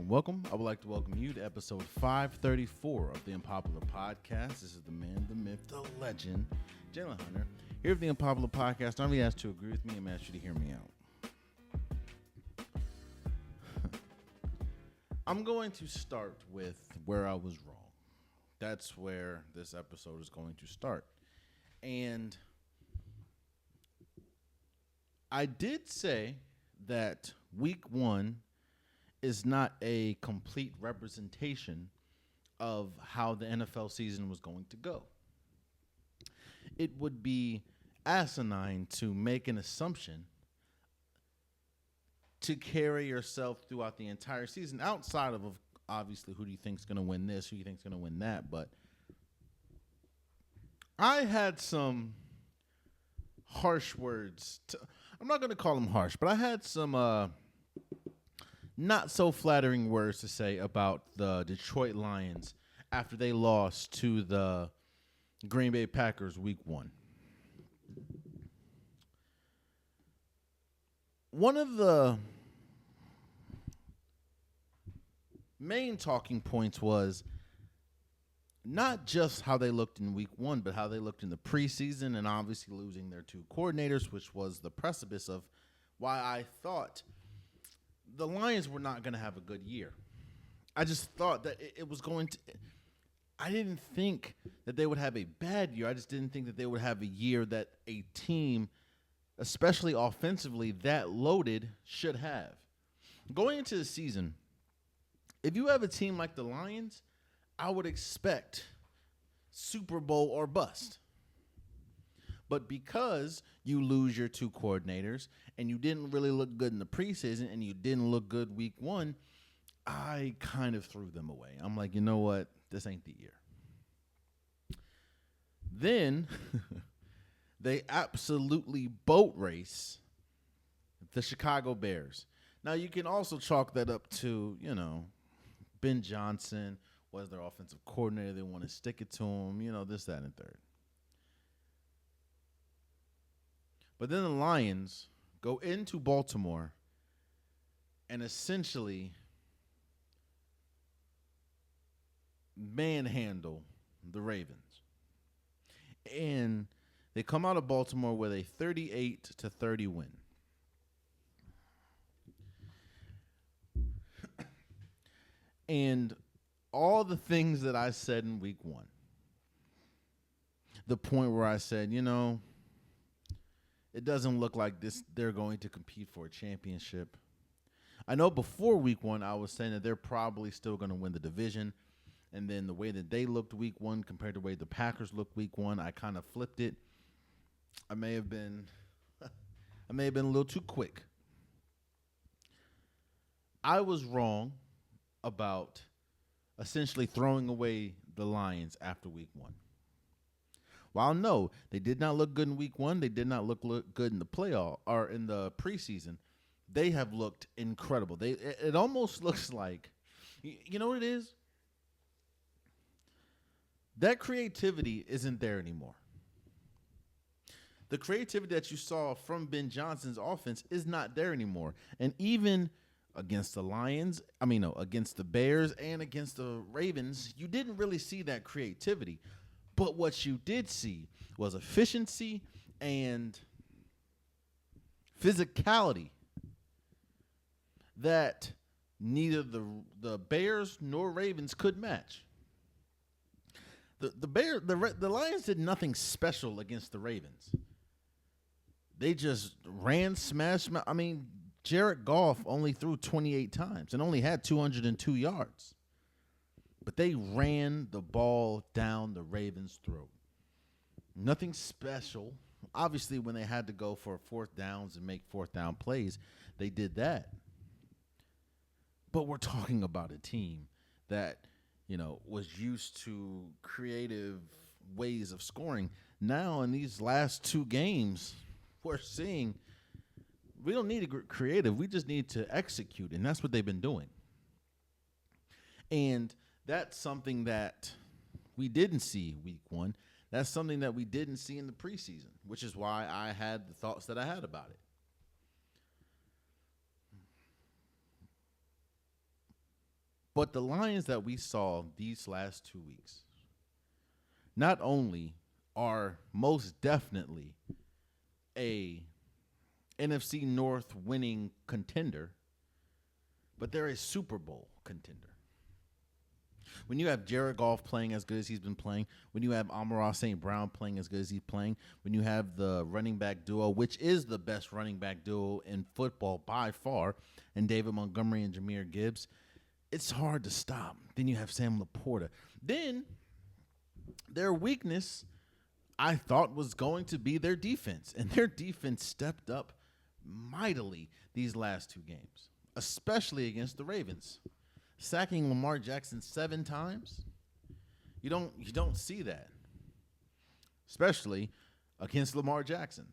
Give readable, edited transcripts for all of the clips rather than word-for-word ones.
welcome. I would like to welcome you to episode 534 of the Unpopular Podcast. This is the man, the myth, the legend, Jalen Hunter. Here at the Unpopular Podcast, I'm asked to agree with me and ask you to hear me out. I'm going to start with where I was wrong. That's where this episode is going to start. And I did say that week one is not a complete representation of how the NFL season was going to go. It would be asinine to make an assumption to carry yourself throughout the entire season outside of obviously who do you think is going to win this, who do you think is going to win that. But I had some harsh words. I'm not going to call them harsh, but I had some not so flattering words to say about the Detroit Lions after they lost to the Green Bay Packers week one. One of the main talking points was not just how they looked in week one, but how they looked in the preseason and obviously losing their two coordinators, which was the precipice of why I thought the Lions were not going to have a good year. I just thought that it was going to – I didn't think that they would have a bad year. I just didn't think that they would have a year that a team, especially offensively, that loaded should have. Going into the season, if you have a team like the Lions, I would expect Super Bowl or bust. But because you lose your two coordinators and you didn't really look good in the preseason and you didn't look good week one, I kind of threw them away. I'm like, you know what? This ain't the year. Then they absolutely boat race the Chicago Bears. Now, you can also chalk that up to, Ben Johnson was their offensive coordinator. They want to stick it to him, this, that, and third. But then the Lions go into Baltimore and essentially manhandle the Ravens. And they come out of Baltimore with a 38-30 win. And all the things that I said in week one, the point where I said, it doesn't look like they're going to compete for a championship. I know before week one, I was saying that they're probably still going to win the division. And then the way that they looked week one compared to the way the Packers looked week one, I kind of flipped it. I may have been a little too quick. I was wrong about essentially throwing away the Lions after week one. While no, they did not look good in week one, they did not look good in the playoff or in the preseason. They have looked incredible. It almost looks like, you know what it is? That creativity isn't there anymore. The creativity that you saw from Ben Johnson's offense is not there anymore. And even against the Lions, against the Bears and against the Ravens, you didn't really see that creativity. But what you did see was efficiency and physicality that neither the Bears nor Ravens could match. The Lions did nothing special against the Ravens. They just ran, smashed. Jared Goff only threw 28 times and only had 202 yards. But they ran the ball down the Ravens' throat. Nothing special. Obviously, when they had to go for fourth downs and make fourth down plays, they did that. But we're talking about a team that, was used to creative ways of scoring. Now, in these last two games, we're seeing we don't need to get creative. We just need to execute, and that's what they've been doing. And that's something that we didn't see week one. That's something that we didn't see in the preseason, which is why I had the thoughts that I had about it. But the Lions that we saw these last 2 weeks not only are most definitely a NFC North winning contender, but they're a Super Bowl contender. When you have Jared Goff playing as good as he's been playing, when you have Amon-Ra St. Brown playing as good as he's playing, when you have the running back duo, which is the best running back duo in football by far, and David Montgomery and Jahmyr Gibbs, it's hard to stop. Then you have Sam Laporta. Then their weakness, I thought, was going to be their defense, and their defense stepped up mightily these last 2 games, especially against the Ravens. Sacking Lamar Jackson 7 times, you don't see that, especially against Lamar Jackson.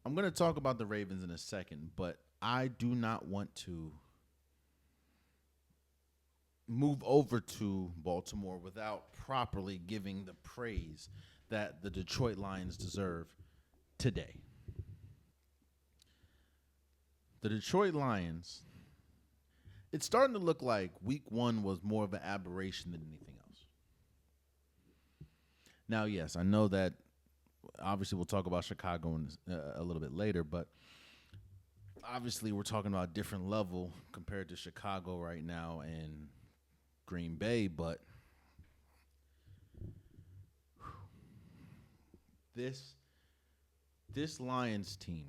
I'm going to talk about the Ravens in a second, but I do not want to move over to Baltimore without properly giving the praise that the Detroit Lions deserve today. The Detroit Lions, it's starting to look like week 1 was more of an aberration than anything else. Now, yes, I know that obviously we'll talk about Chicago a little bit later, but obviously we're talking about a different level compared to Chicago right now and Green Bay, but this Lions team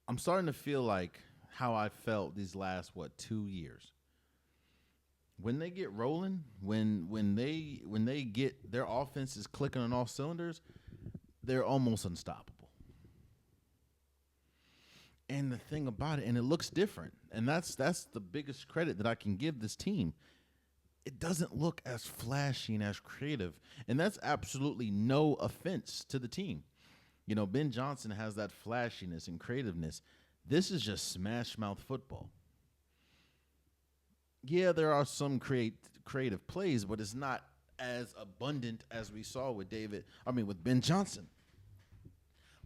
I'm starting to feel like how I felt these last 2 years. When they get rolling, when they get their offense is clicking on all cylinders, they're almost unstoppable. And the thing about it, and it looks different, and that's the biggest credit that I can give this team. It doesn't look as flashy and as creative, and that's absolutely no offense to the team. You know, Ben Johnson has that flashiness and creativeness. This is just smash mouth football. Yeah, there are some creative plays, but it's not as abundant as we saw with Ben Johnson.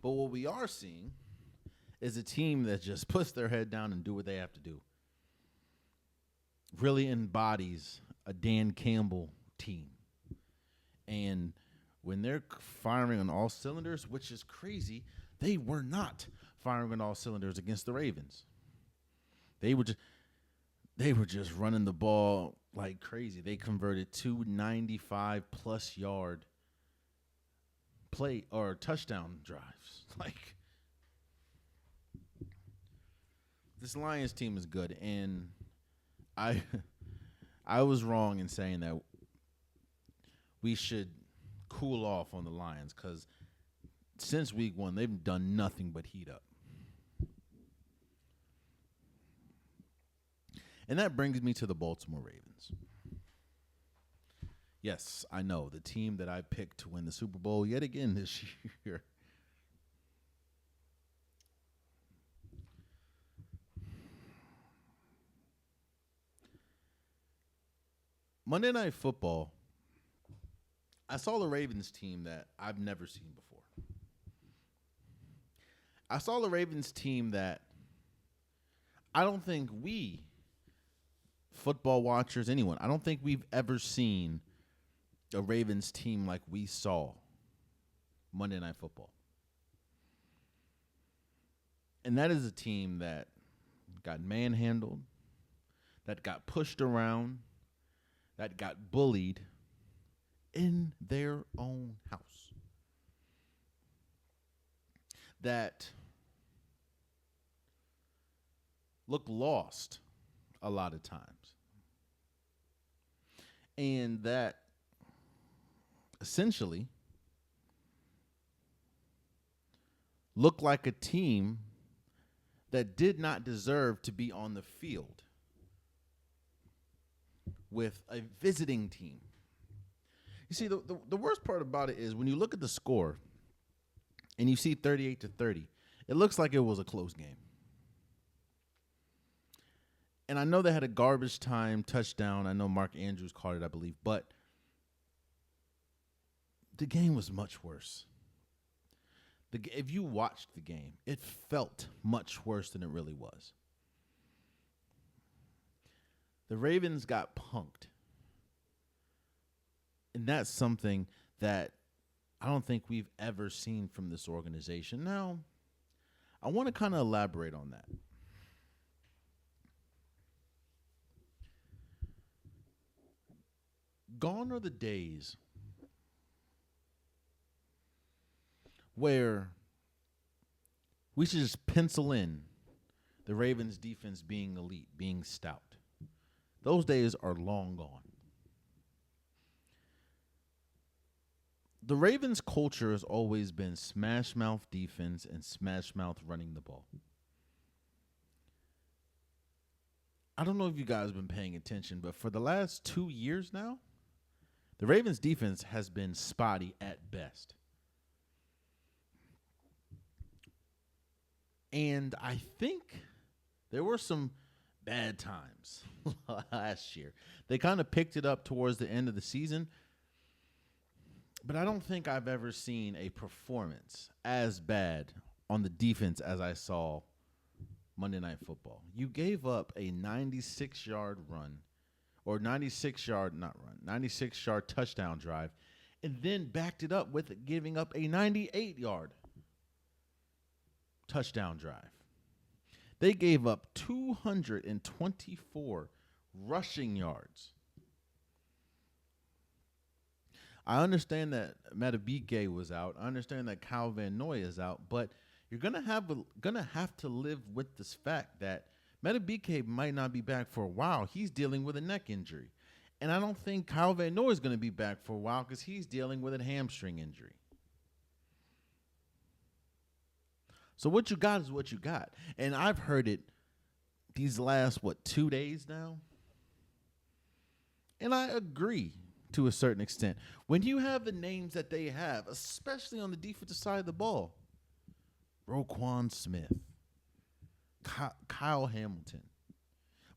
But what we are seeing is a team that just puts their head down and do what they have to do. Really embodies a Dan Campbell team. And when they're firing on all cylinders, which is crazy, they were not firing on all cylinders against the Ravens. They were just running the ball like crazy. They converted 2 95-plus yard play or touchdown drives. Like, this Lions team is good, and I was wrong in saying that we should cool off on the Lions because since week 1, they've done nothing but heat up. And that brings me to the Baltimore Ravens. Yes, I know, the team that I picked to win the Super Bowl yet again this year. Monday Night Football, I saw the Ravens team that I've never seen before. I saw the Ravens team that I don't think we, football watchers, anyone, I don't think we've ever seen a Ravens team like we saw Monday Night Football. And that is a team that got manhandled, that got pushed around, that got bullied in their own house. That look lost a lot of times. And that essentially looked like a team that did not deserve to be on the field with a visiting team. You see, the worst part about it is when you look at the score and you see 38-30, it looks like it was a close game. And I know they had a garbage time touchdown. I know Mark Andrews caught it, I believe. But the game was much worse. If you watched the game, it felt much worse than it really was. The Ravens got punked. And that's something that I don't think we've ever seen from this organization. Now, I want to kind of elaborate on that. Gone are the days where we should just pencil in the Ravens' defense being elite, being stout. Those days are long gone. The Ravens' culture has always been smash mouth defense and smash mouth running the ball. I don't know if you guys have been paying attention, but for the last 2 years now, the Ravens' defense has been spotty at best. And I think there were some bad times last year. They kind of picked it up towards the end of the season. But I don't think I've ever seen a performance as bad on the defense as I saw Monday Night Football. You gave up a 96-yard run, or 96-yard touchdown drive, and then backed it up with giving up a 98-yard touchdown drive. They gave up 224 rushing yards. I understand that Madubuike was out. I understand that Kyle Van Noy is out, but you're gonna have to live with this fact that Madubuike might not be back for a while. He's dealing with a neck injury, and I don't think Kyle Van Noy is going to be back for a while because he's dealing with a hamstring injury. So what you got is what you got, and I've heard it these last 2 days now, and I agree. To a certain extent, when you have the names that they have, especially on the defensive side of the ball, Roquan Smith, Kyle Hamilton,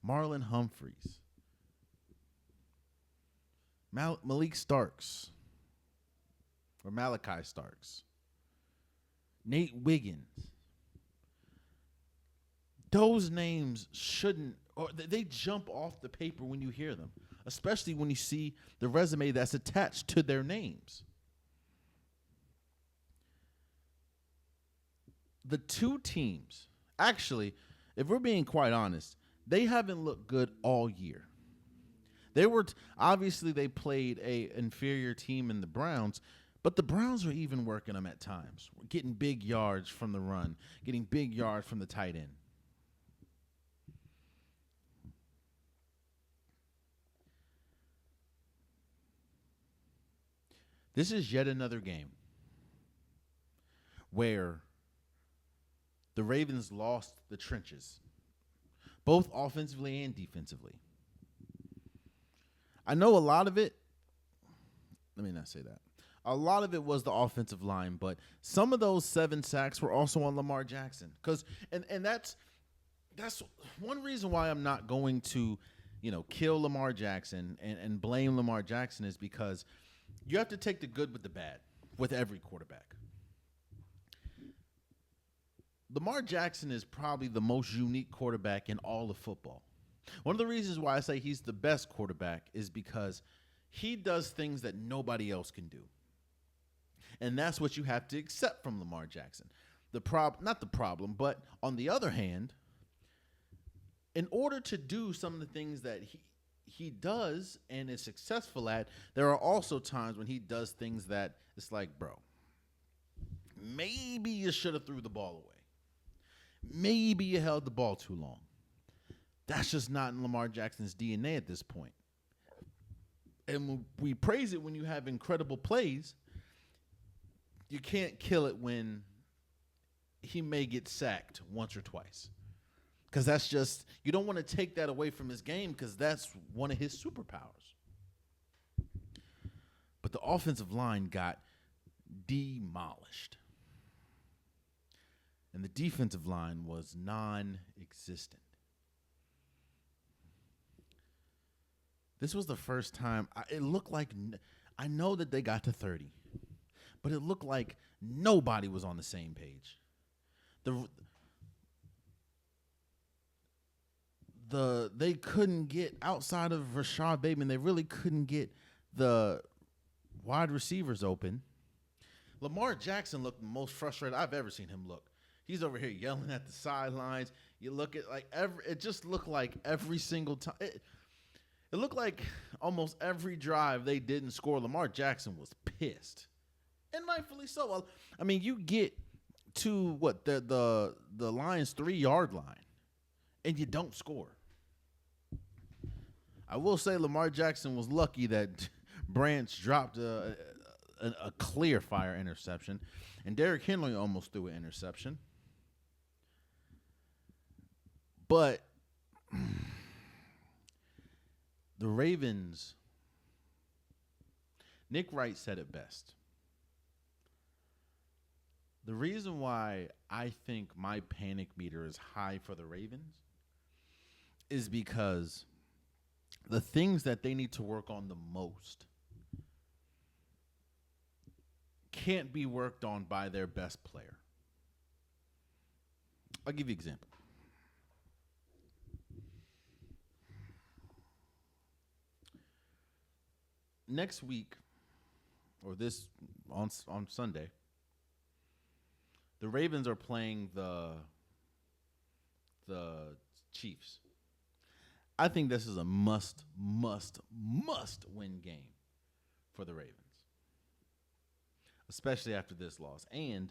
Marlon Humphreys, Malachi Starks, Nate Wiggins, those names shouldn't, or they jump off the paper when you hear them. Especially when you see the resume that's attached to their names. The two teams, actually, if we're being quite honest, they haven't looked good all year. Obviously they played a inferior team in the Browns, but the Browns were even working them at times. Getting big yards from the run, getting big yards from the tight end. This is yet another game where the Ravens lost the trenches, both offensively and defensively. I know a lot of it, let me not say that. A lot of it was the offensive line, but some of those 7 sacks were also on Lamar Jackson. And that's one reason why I'm not going to, kill Lamar Jackson and blame Lamar Jackson is because you have to take the good with the bad with every quarterback. Lamar Jackson is probably the most unique quarterback in all of football. One of the reasons why I say he's the best quarterback is because he does things that nobody else can do. And that's what you have to accept from Lamar Jackson. Not the problem, but on the other hand, in order to do some of the things that he does and is successful at, there are also times when he does things that it's like, bro, maybe you should have threw the ball away. Maybe you held the ball too long. That's just not in Lamar Jackson's DNA at this point. And we praise it when you have incredible plays. You can't kill it when he may get sacked once or twice. Because that's just, you don't want to take that away from his game because that's one of his superpowers. But the offensive line got demolished. And the defensive line was non-existent. This was the first time, it looked like, I know that they got to 30. but it looked like nobody was on the same page. They couldn't get outside of Rashad Bateman. They really couldn't get the wide receivers open. Lamar Jackson looked the most frustrated I've ever seen him look. He's over here yelling at the sidelines. You look at it just looked like every single time. It looked like almost every drive they didn't score, Lamar Jackson was pissed. And rightfully so. Well, I mean, you get to the Lions' 3-yard line and you don't score. I will say Lamar Jackson was lucky that Branch dropped a clear fire interception, and Derrick Henry almost threw an interception. But the Ravens, Nick Wright said it best. The reason why I think my panic meter is high for the Ravens is because the things that they need to work on the most can't be worked on by their best player. I'll give you an example. Next week, or this on Sunday, the Ravens are playing the Chiefs. I think this is a must win game for the Ravens, especially after this loss. And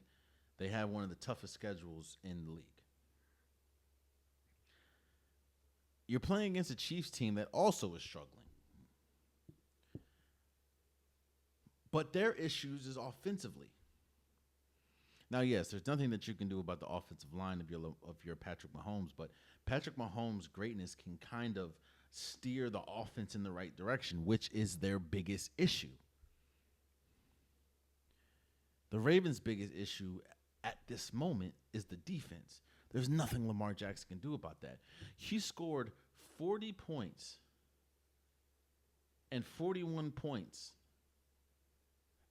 they have one of the toughest schedules in the league. You're playing against a Chiefs team that also is struggling. But their issues is offensively. Now, yes, there's nothing that you can do about the offensive line of your Patrick Mahomes, but Patrick Mahomes' greatness can kind of steer the offense in the right direction, which is their biggest issue. The Ravens' biggest issue at this moment is the defense. There's nothing Lamar Jackson can do about that. He scored 40 points and 41 points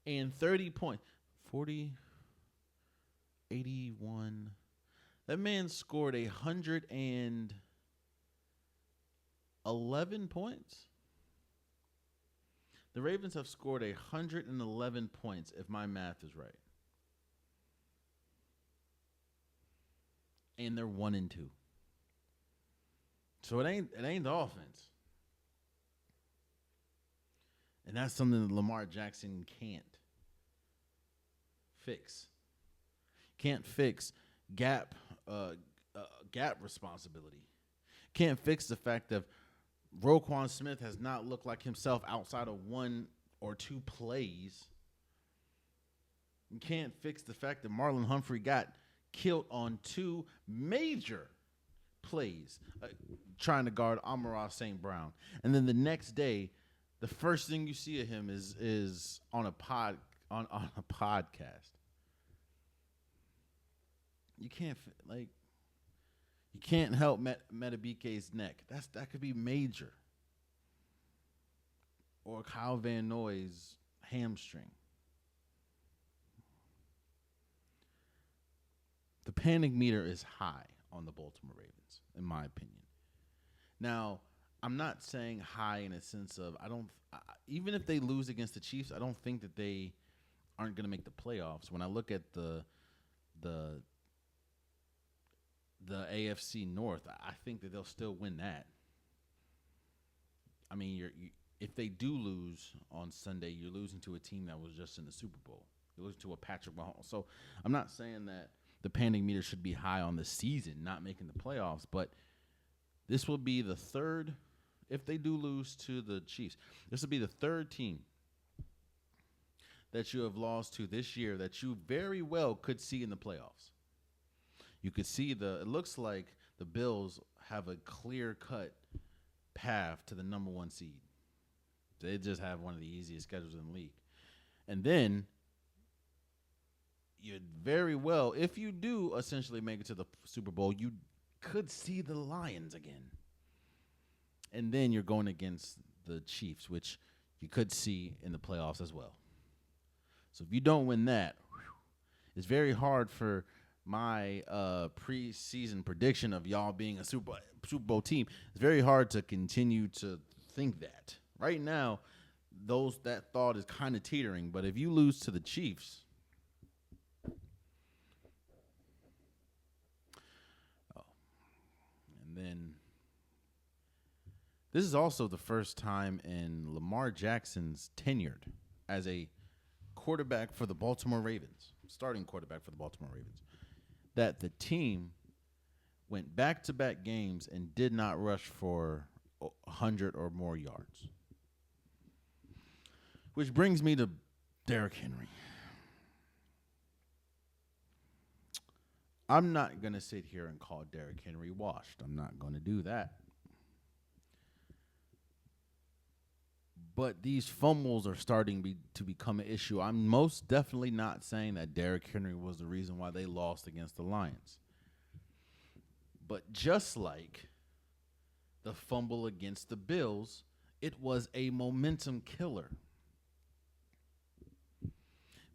and 30 points. 40, 81. That man scored 111 points. The Ravens have scored 111 points, if my math is right. And they're 1-2. So it ain't the offense. And that's something that Lamar Jackson can't fix. Can't fix gap responsibility. Can't fix the fact that Roquan Smith has not looked like himself outside of 1 or 2 plays. You can't fix the fact that Marlon Humphrey got killed on 2 major plays trying to guard Amon-Ra St. Brown. And then the next day, the first thing you see of him is on a podcast. You can't help Metabike's neck. That could be major. Or Kyle Van Noy's hamstring. The panic meter is high on the Baltimore Ravens, in my opinion. Now, I'm not saying high in a sense of even if they lose against the Chiefs, I don't think that they aren't going to make the playoffs. When I look at the AFC North, I think that they'll still win that. I mean, if they do lose on Sunday, you're losing to a team that was just in the Super Bowl. You're losing to a Patrick Mahomes. So I'm not saying that the panic meter should be high on the season, not making the playoffs, but this will be the third, if they do lose to the Chiefs, this will be the third team that you have lost to this year that you very well could see in the playoffs. You could see it looks like the Bills have a clear-cut path to the number 1 seed. They just have one of the easiest schedules in the league. And then you'd very well, if you do essentially make it to the Super Bowl, you could see the Lions again. And then you're going against the Chiefs, which you could see in the playoffs as well. So if you don't win that, it's very hard for my preseason prediction of y'all being a Super Bowl team. It's very hard to continue to think that. Right now, that thought is kind of teetering. But if you lose to the Chiefs, and then this is also the first time in Lamar Jackson's tenured as a quarterback for the Baltimore Ravens, starting quarterback for the Baltimore Ravens, that the team went back-to-back games and did not rush for 100 or more yards. Which brings me to Derrick Henry. I'm not going to sit here and call Derrick Henry washed. I'm not going to do that. But these fumbles are starting to become an issue. I'm most definitely not saying that Derrick Henry was the reason why they lost against the Lions. But just like the fumble against the Bills, it was a momentum killer.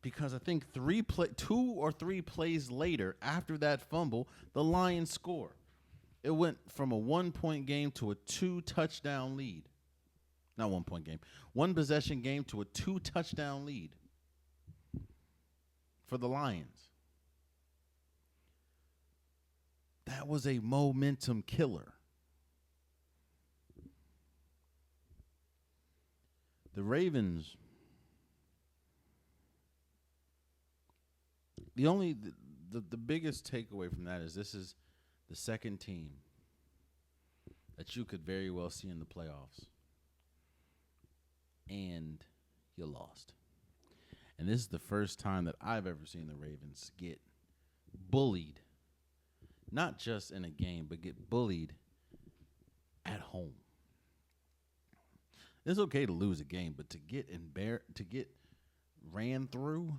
Because I think 2 or 3 plays later, after that fumble, the Lions score. It went from a 1-point game to a 2-touchdown lead. Not 1-point game. 1-possession game to a 2-touchdown lead for the Lions. That was a momentum killer. The Ravens, the biggest takeaway from that is this is the second team that you could very well see in the playoffs. And you lost. And this is the first time that I've ever seen the Ravens get bullied. Not just in a game, but get bullied at home. It's okay to lose a game, but to get ran through,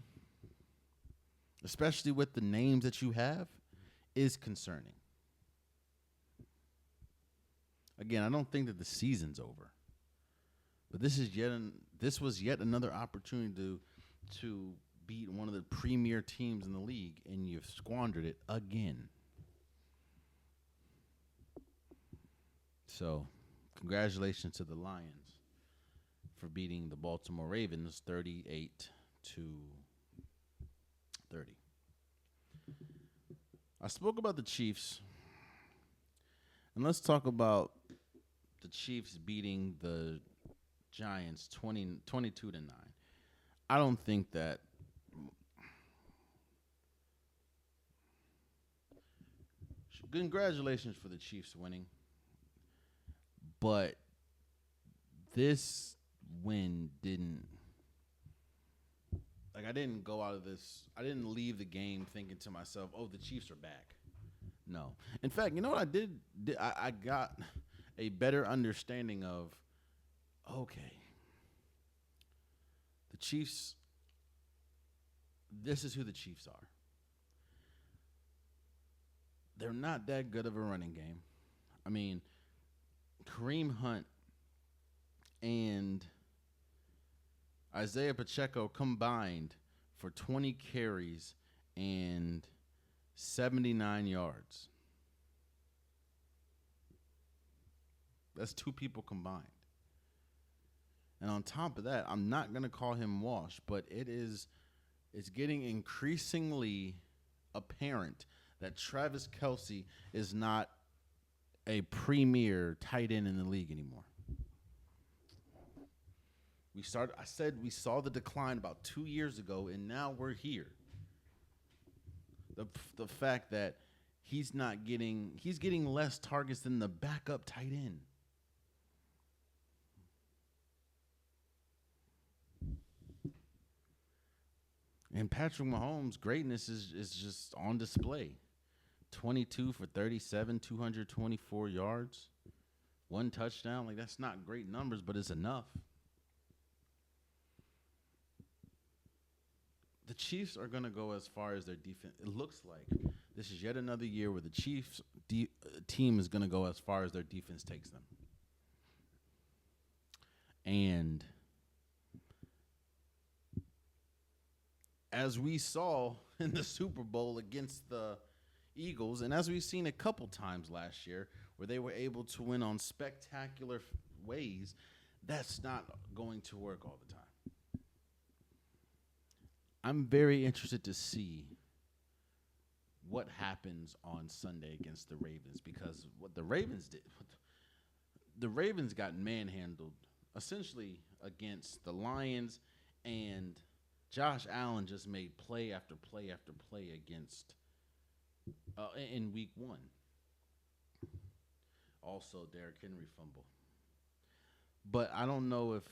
especially with the names that you have, is concerning. Again, I don't think that the season's over. But this was yet another opportunity to beat one of the premier teams in the league, and you've squandered it again. So, congratulations to the Lions for beating the Baltimore Ravens 38-30. I spoke about the Chiefs, and let's talk about the Chiefs beating the Giants 22-9. I don't think that congratulations for the Chiefs winning, but this win I didn't go out of this, I didn't leave the game thinking to myself, oh, the Chiefs are back. No. In fact, you know what I did? I got a better understanding of, okay, the Chiefs, this is who the Chiefs are. They're not that good of a running game. I mean, Kareem Hunt and Isaiah Pacheco combined for 20 carries and 79 yards. That's 2 people combined. And on top of that, I'm not going to call him washed, but it's getting increasingly apparent that Travis Kelce is not a premier tight end in the league anymore. I said we saw the decline about 2 years ago, and now we're here. The fact that he's getting less targets than the backup tight end. And Patrick Mahomes' greatness is just on display. 22 for 37, 224 yards, 1 touchdown. Like, that's not great numbers, but it's enough. The Chiefs are going to go as far as their defense. It looks like this is yet another year where the Chiefs team is going to go as far as their defense takes them. And as we saw in the Super Bowl against the Eagles, and as we've seen a couple times last year, where they were able to win on spectacular ways, that's not going to work all the time. I'm very interested to see what happens on Sunday against the Ravens, because what the Ravens did, the Ravens got manhandled essentially against the Lions, and Josh Allen just made play after play after play against in week 1. Also, Derrick Henry fumble. But I don't know if,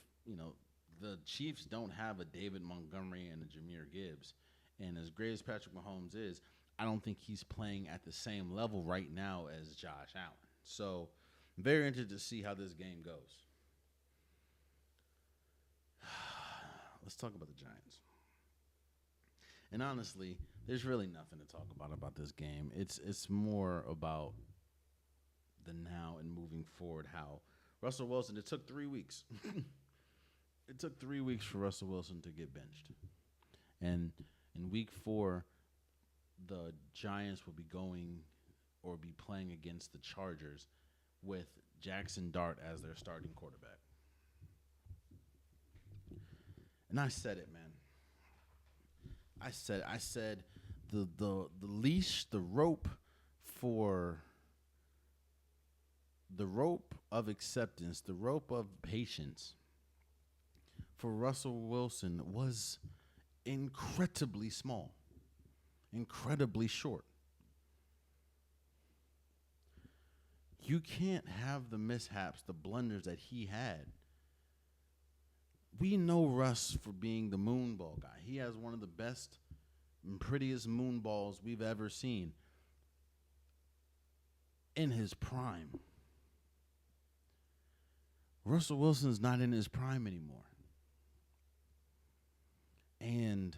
the Chiefs don't have a David Montgomery and a Jahmyr Gibbs. And as great as Patrick Mahomes is, I don't think he's playing at the same level right now as Josh Allen. So I'm very interested to see how this game goes. Let's talk about the Giants. And honestly, there's really nothing to talk about this game. It's more about the now and moving forward, how Russell Wilson, it took 3 weeks. It took 3 weeks for Russell Wilson to get benched. And in week 4, the Giants will be playing against the Chargers with Jackson Dart as their starting quarterback. And I said it, man. I said the leash, the rope of acceptance, the rope of patience for Russell Wilson was incredibly small, incredibly short. You can't have the mishaps, the blunders that he had. We know Russ for being the moonball guy. He has one of the best and prettiest moonballs we've ever seen in his prime. Russell Wilson's not in his prime anymore. And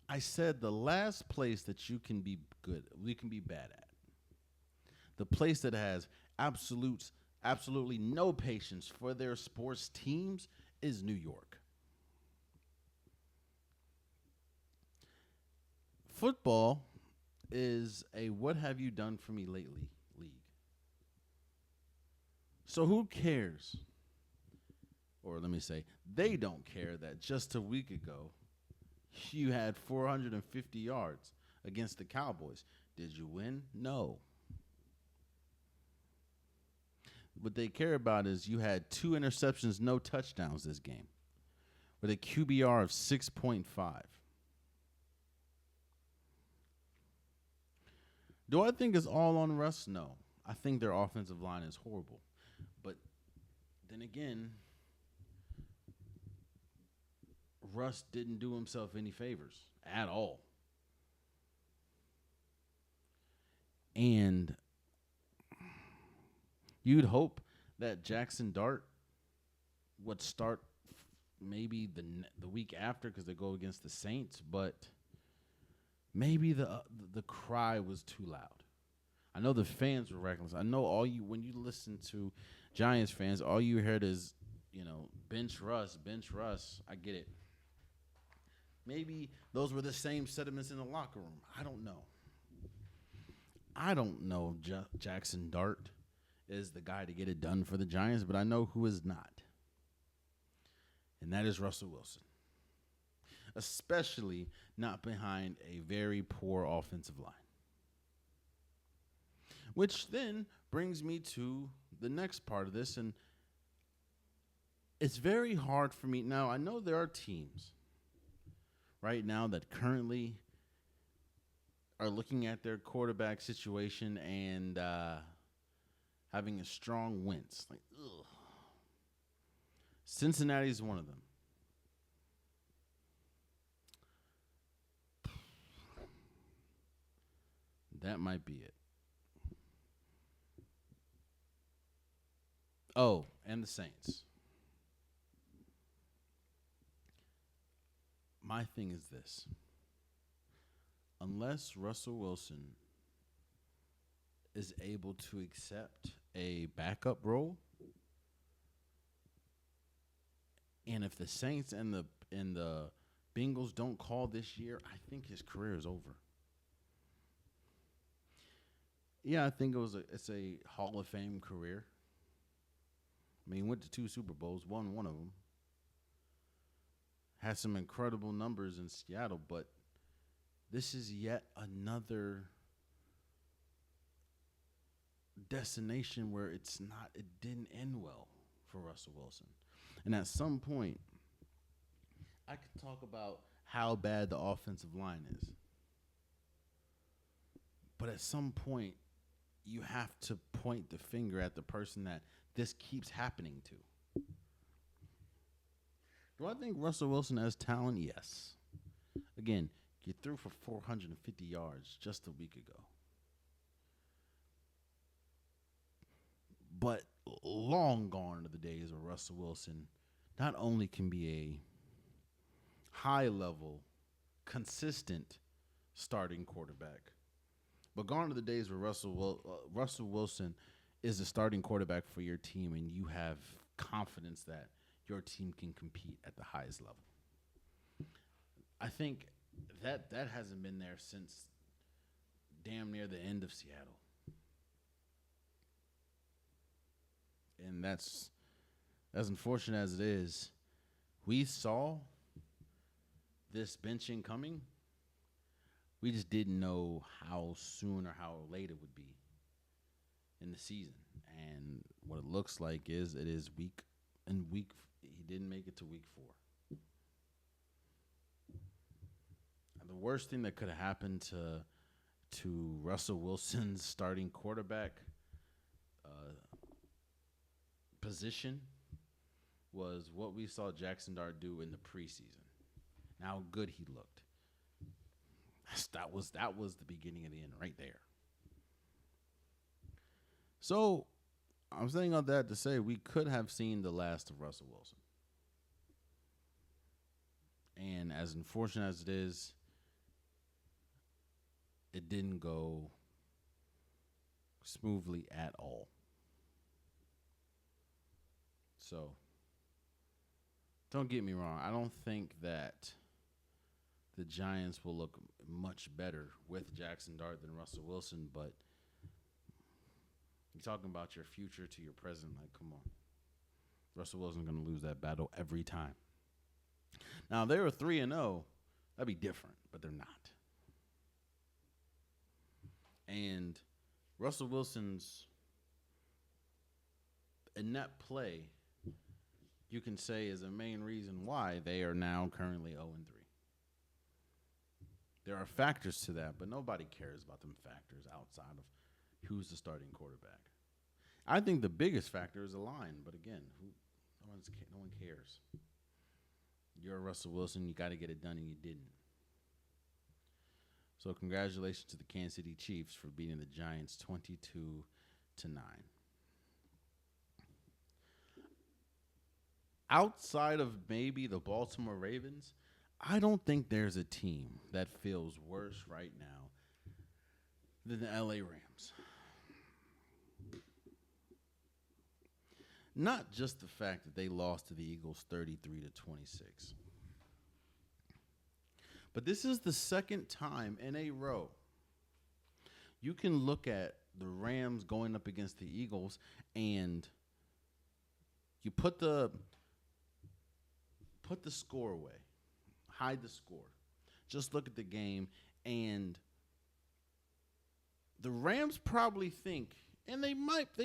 I said the last place that you can be good, we can be bad at, the place that has absolutely no patience for their sports teams is New York. Football is a what have you done for me lately league. So who cares? Or let me say, they don't care that just a week ago you had 450 yards against the Cowboys. Did you win? No. What they care about is you had 2 interceptions, no touchdowns this game, with a QBR of 6.5. Do I think it's all on Russ? No. I think their offensive line is horrible. But then again, Russ didn't do himself any favors at all. And you'd hope that Jackson Dart would start maybe the week after because they go against the Saints, but maybe the cry was too loud. I know the fans were reckless. I know when you listen to Giants fans, all you heard is, bench Russ. I get it. Maybe those were the same sentiments in the locker room. I don't know if Jackson Dart is the guy to get it done for the Giants, but I know who is not. And that is Russell Wilson. Especially not behind a very poor offensive line. Which then brings me to the next part of this, and it's very hard for me. Now, I know there are teams right now that currently are looking at their quarterback situation and having a strong Wentz. Like, ugh. Cincinnati's one of them. That might be it. Oh, and the Saints. My thing is this. Unless Russell Wilson is able to accept a backup role, and if the Saints and and the Bengals don't call this year, I think his career is over. Yeah, I think it's a Hall of Fame career. I mean, he went to 2 Super Bowls, won one of them. Had some incredible numbers in Seattle, but this is yet another destination where it didn't end well for Russell Wilson. And at some point, I could talk about how bad the offensive line is. But at some point, you have to point the finger at the person that this keeps happening to. Do I think Russell Wilson has talent? Yes. Again, you threw for 450 yards just a week ago. But long gone are the days where Russell Wilson not only can be a high-level, consistent starting quarterback, but gone are the days where Russell Wilson is a starting quarterback for your team and you have confidence that your team can compete at the highest level. I think that hasn't been there since damn near the end of Seattle. And that's as unfortunate as it is. We saw this benching coming. We just didn't know how soon or how late it would be in the season. And what it looks like is it is he didn't make it to week 4. And the worst thing that could have happened to Russell Wilson's starting quarterback position was what we saw Jackson Dart do in the preseason. And how good he looked. That was the beginning of the end right there. So I'm saying all that to say we could have seen the last of Russell Wilson. And as unfortunate as it is, it didn't go smoothly at all. So, don't get me wrong. I don't think that the Giants will look much better with Jackson Dart than Russell Wilson, but you're talking about your future to your present. Like, come on. Russell Wilson's going to lose that battle every time. Now, if they were 3-0, that'd be different, but they're not. And Russell Wilson's inept play, you can say, is a main reason why they are now currently 0-3. There are factors to that, but nobody cares about them factors outside of who's the starting quarterback. I think the biggest factor is the line, but again, no one cares. You're Russell Wilson, you got to get it done, and you didn't. So congratulations to the Kansas City Chiefs for beating the Giants 22-9. Outside of maybe the Baltimore Ravens, I don't think there's a team that feels worse right now than the LA Rams. Not just the fact that they lost to the Eagles 33-26. But this is the second time in a row you can look at the Rams going up against the Eagles and you put the score away. Hide the score. Just look at the game, and the Rams probably think, and they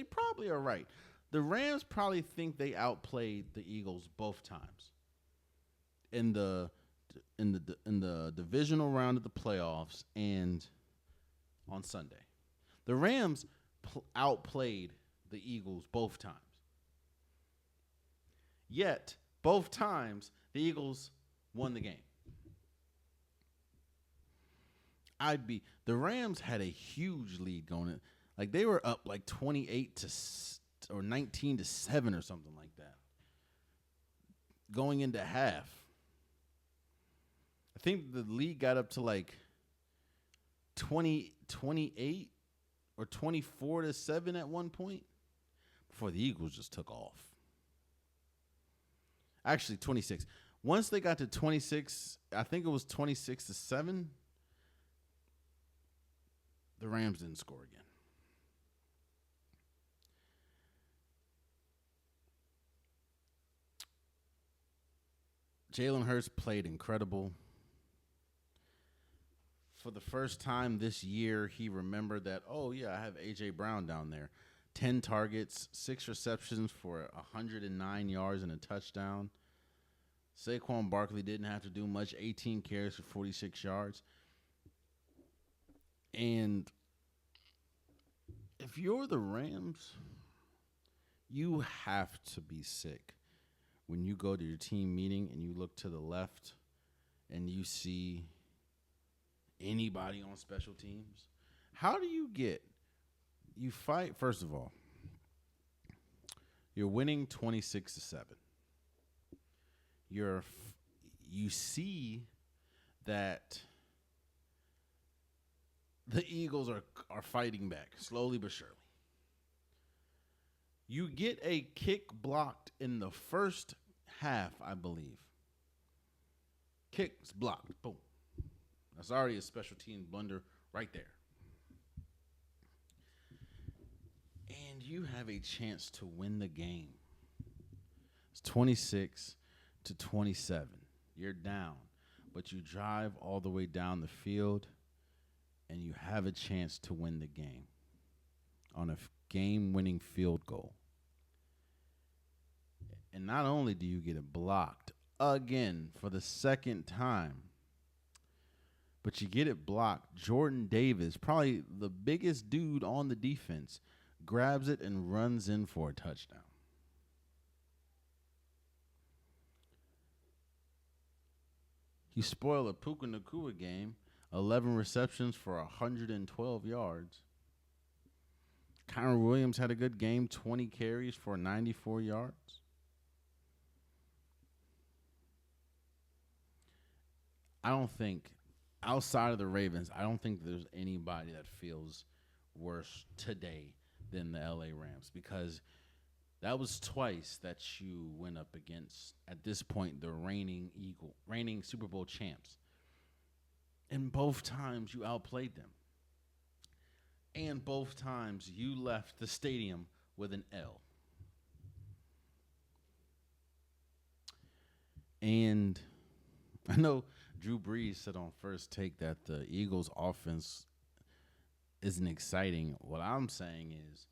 probably are right. The Rams probably think they outplayed the Eagles both times in the divisional round of the playoffs and on Sunday. The Rams outplayed the Eagles both times. Yet, both times, the Eagles won the game. The Rams had a huge lead going in. Like, they were up like 19-7 or something like that. Going into half. I think the lead got up to like 28 or 24-7 at one point before the Eagles just took off. Actually, 26. Once they got to 26, I think it was 26-7, the Rams didn't score again. Jalen Hurts played incredible. For the first time this year, he remembered that, oh, yeah, I have A.J. Brown down there. 10 targets, 6 receptions for 109 yards and a touchdown. Saquon Barkley didn't have to do much, 18 carries for 46 yards. And if you're the Rams, you have to be sick when you go to your team meeting and you look to the left and you see anybody on special teams. How do you fight? First of all, you're winning 26-7. You see that the Eagles are fighting back slowly but surely. You get a kick blocked in the first half, I believe. Kicks blocked. Boom. That's already a special team blunder right there. And you have a chance to win the game. It's 26-27. You're down, but you drive all the way down the field, and you have a chance to win the game on a game-winning field goal. And not only do you get it blocked again for the second time, but you get it blocked. Jordan Davis, probably the biggest dude on the defense, grabs it and runs in for a touchdown. You spoil a Puka Nacua game, 11 receptions for 112 yards. Kyron Williams had a good game, 20 carries for 94 yards. I don't think, outside of the Ravens, I don't think there's anybody that feels worse today than the LA Rams, because that was twice that you went up against, at this point, the reigning Super Bowl champs. And both times you outplayed them. And both times you left the stadium with an L. And I know Drew Brees said on First Take that the Eagles' offense isn't exciting. What I'm saying is,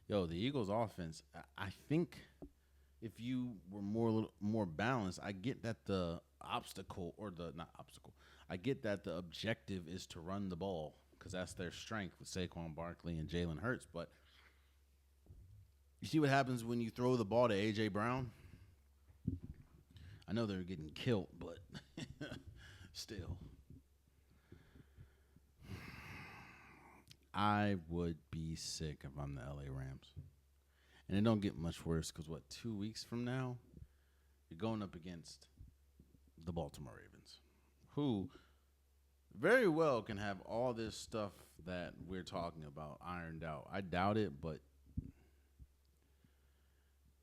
the Eagles' offense, I think if you were more balanced, I get that the I get that the objective is to run the ball because that's their strength with Saquon Barkley and Jalen Hurts. But you see what happens when you throw the ball to A.J. Brown? I know they're getting killed, but still. I would be sick if I'm the LA Rams. And it don't get much worse because, 2 weeks from now, you're going up against the Baltimore Ravens, who very well can have all this stuff that we're talking about ironed out. I doubt it, but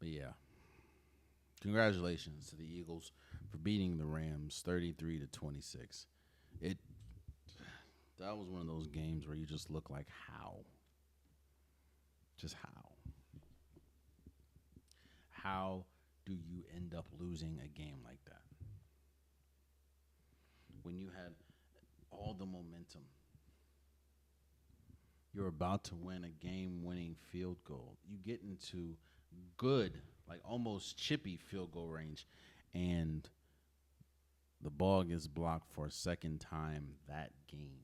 yeah. Congratulations to the Eagles for beating the Rams 33-26. That was one of those games where you just look like, how? Just how? How do you end up losing a game like that? When you had all the momentum, you're about to win a game-winning field goal. You get into good, like almost chippy field goal range, and the ball gets blocked for a second time that game.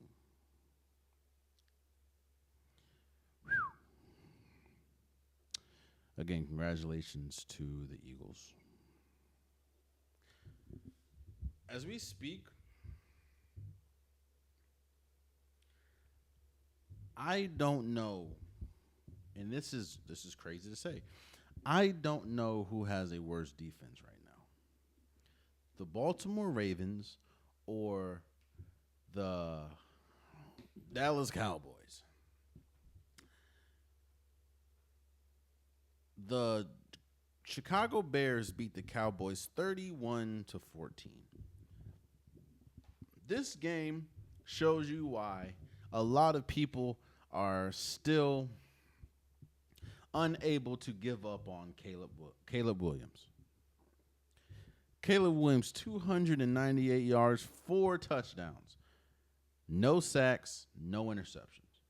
Again, congratulations to the Eagles. As we speak, I don't know, and this is crazy to say, I don't know who has a worse defense right now. The Baltimore Ravens or the Dallas Cowboys. The Chicago Bears beat the Cowboys 31-14. This game shows you why a lot of people are still unable to give up on Caleb Williams. Caleb Williams, 298 yards, 4 touchdowns. No sacks, no interceptions.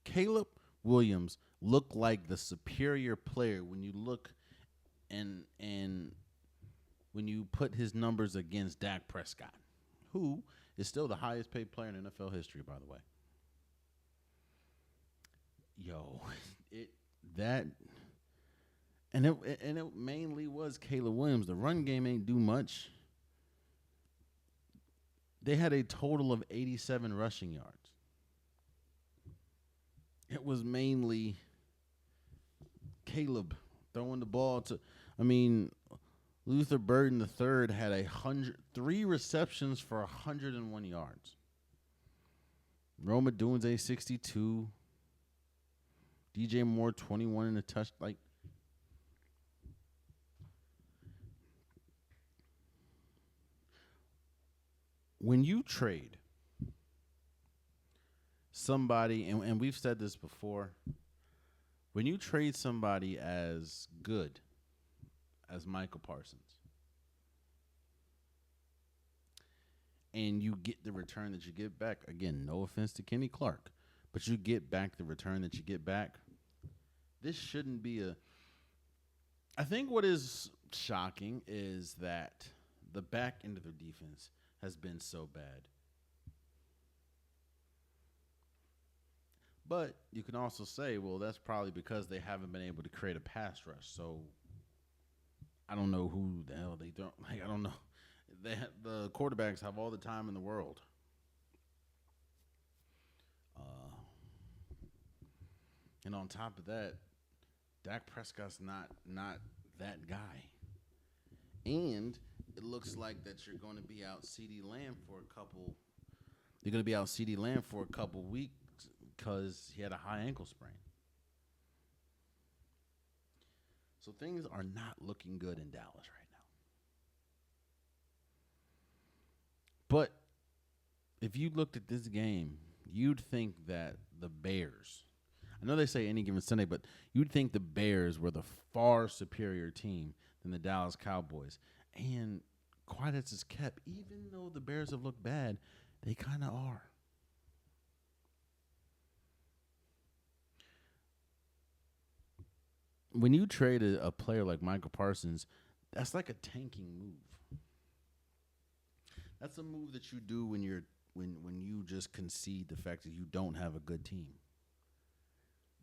Caleb Williams looked like the superior player when you look and when you put his numbers against Dak Prescott, who is still the highest paid player in NFL history, by the way. It mainly was Caleb Williams. The run game ain't do much. They had a total of 87 rushing yards. It was mainly Caleb throwing the ball to. Luther Burden III had 3 receptions for 101 yards. Rome Odunze 62. DJ Moore 21 in a touch. When you trade somebody, and we've said this before, when you trade somebody as good as Michael Parsons and you get the return that you get back, again, no offense to Kenny Clark, but you get back the return that you get back, this shouldn't be I think what is shocking is that the back end of their defense has been so bad. But you can also say, well, that's probably because they haven't been able to create a pass rush. So I don't know who the hell they don't. I don't know. The quarterbacks have all the time in the world. And on top of that, Dak Prescott's not that guy. And it looks like that you're going to be out CeeDee Lamb for a couple. You're going to be out CeeDee Lamb for a couple weeks because he had a high ankle sprain. So things are not looking good in Dallas right now. But if you looked at this game, you'd think that the Bears, I know they say any given Sunday, but you'd think the Bears were the far superior team than the Dallas Cowboys. And quiet as it's kept, even though the Bears have looked bad, they kind of are. When you trade a player like Michael Parsons, that's like a tanking move. That's a move that you do when you just concede the fact that you don't have a good team.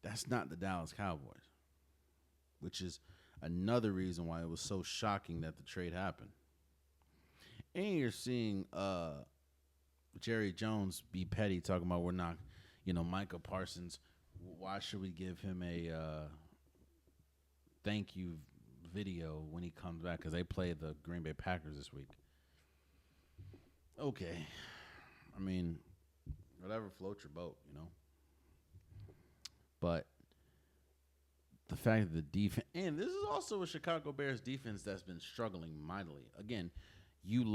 That's not the Dallas Cowboys, which is another reason why it was so shocking that the trade happened. And you're seeing Jerry Jones be petty, talking about we're not, Michael Parsons, why should we give him a thank you video when he comes back? Because they play the Green Bay Packers this week. Okay. Whatever floats your boat, But the fact that the defense, and this is also a Chicago Bears defense that's been struggling mightily. Again, you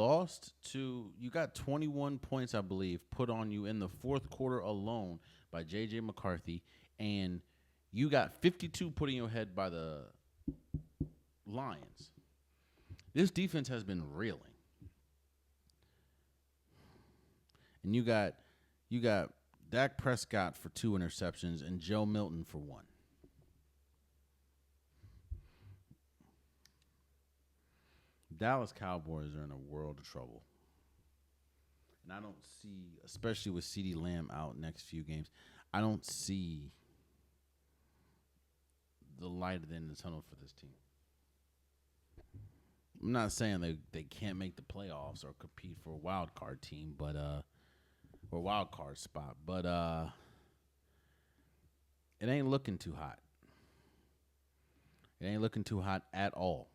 got 21 points, I believe, put on you in the fourth quarter alone by J.J. McCarthy, and you got 52 put in your head by the Lions. This defense has been reeling. And you got Dak Prescott for 2 interceptions and Joe Milton for 1. Dallas Cowboys are in a world of trouble. And I don't see, especially with CeeDee Lamb out next few games, I don't see the light at the end of the tunnel for this team. I'm not saying they can't make the playoffs or compete for a wild card team, but or wild card spot, but it ain't looking too hot. It ain't looking too hot at all.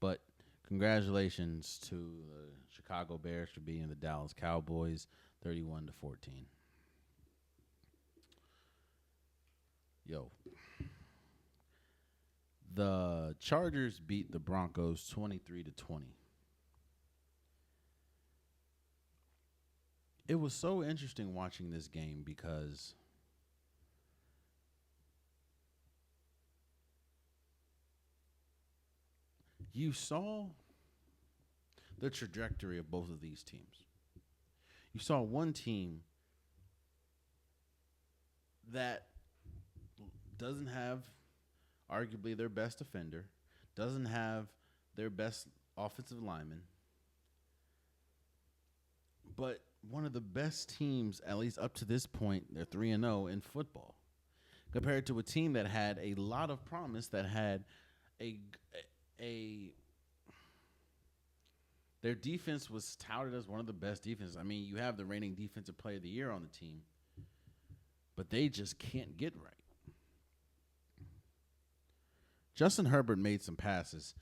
But congratulations to the Chicago Bears for beating the Dallas Cowboys 31-14. Yo, The Chargers beat the Broncos 23-20. It was so interesting watching this game because you saw the trajectory of both of these teams. You saw one team that doesn't have arguably their best defender, doesn't have their best offensive lineman, but one of the best teams, at least up to this point, they're 3-0 in football, compared to a team that had a lot of promise, that had a their defense was touted as one of the best defenses. I mean, you have the reigning defensive player of the year on the team, but they just can't get right. Justin Herbert made some passes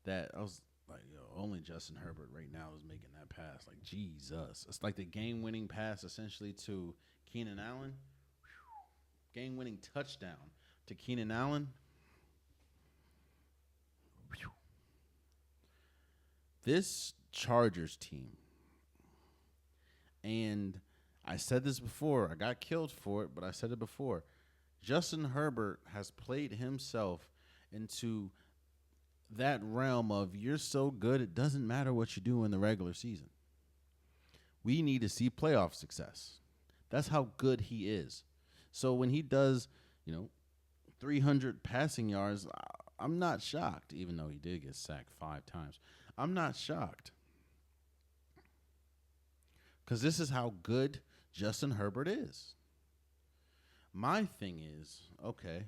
that I was like, yo, only Justin Herbert right now is making that pass. Like, Jesus. It's like the game-winning pass essentially to Keenan Allen. Game-winning touchdown to Keenan Allen. This Chargers team, and I said this before, I got killed for it, but I said it before. Justin Herbert has played himself into that realm of you're so good, it doesn't matter what you do in the regular season. We need to see playoff success. That's how good he is. So when he does, 300 passing yards, I'm not shocked, even though he did get sacked 5 times. I'm not shocked. Because this is how good Justin Herbert is. My thing is, okay,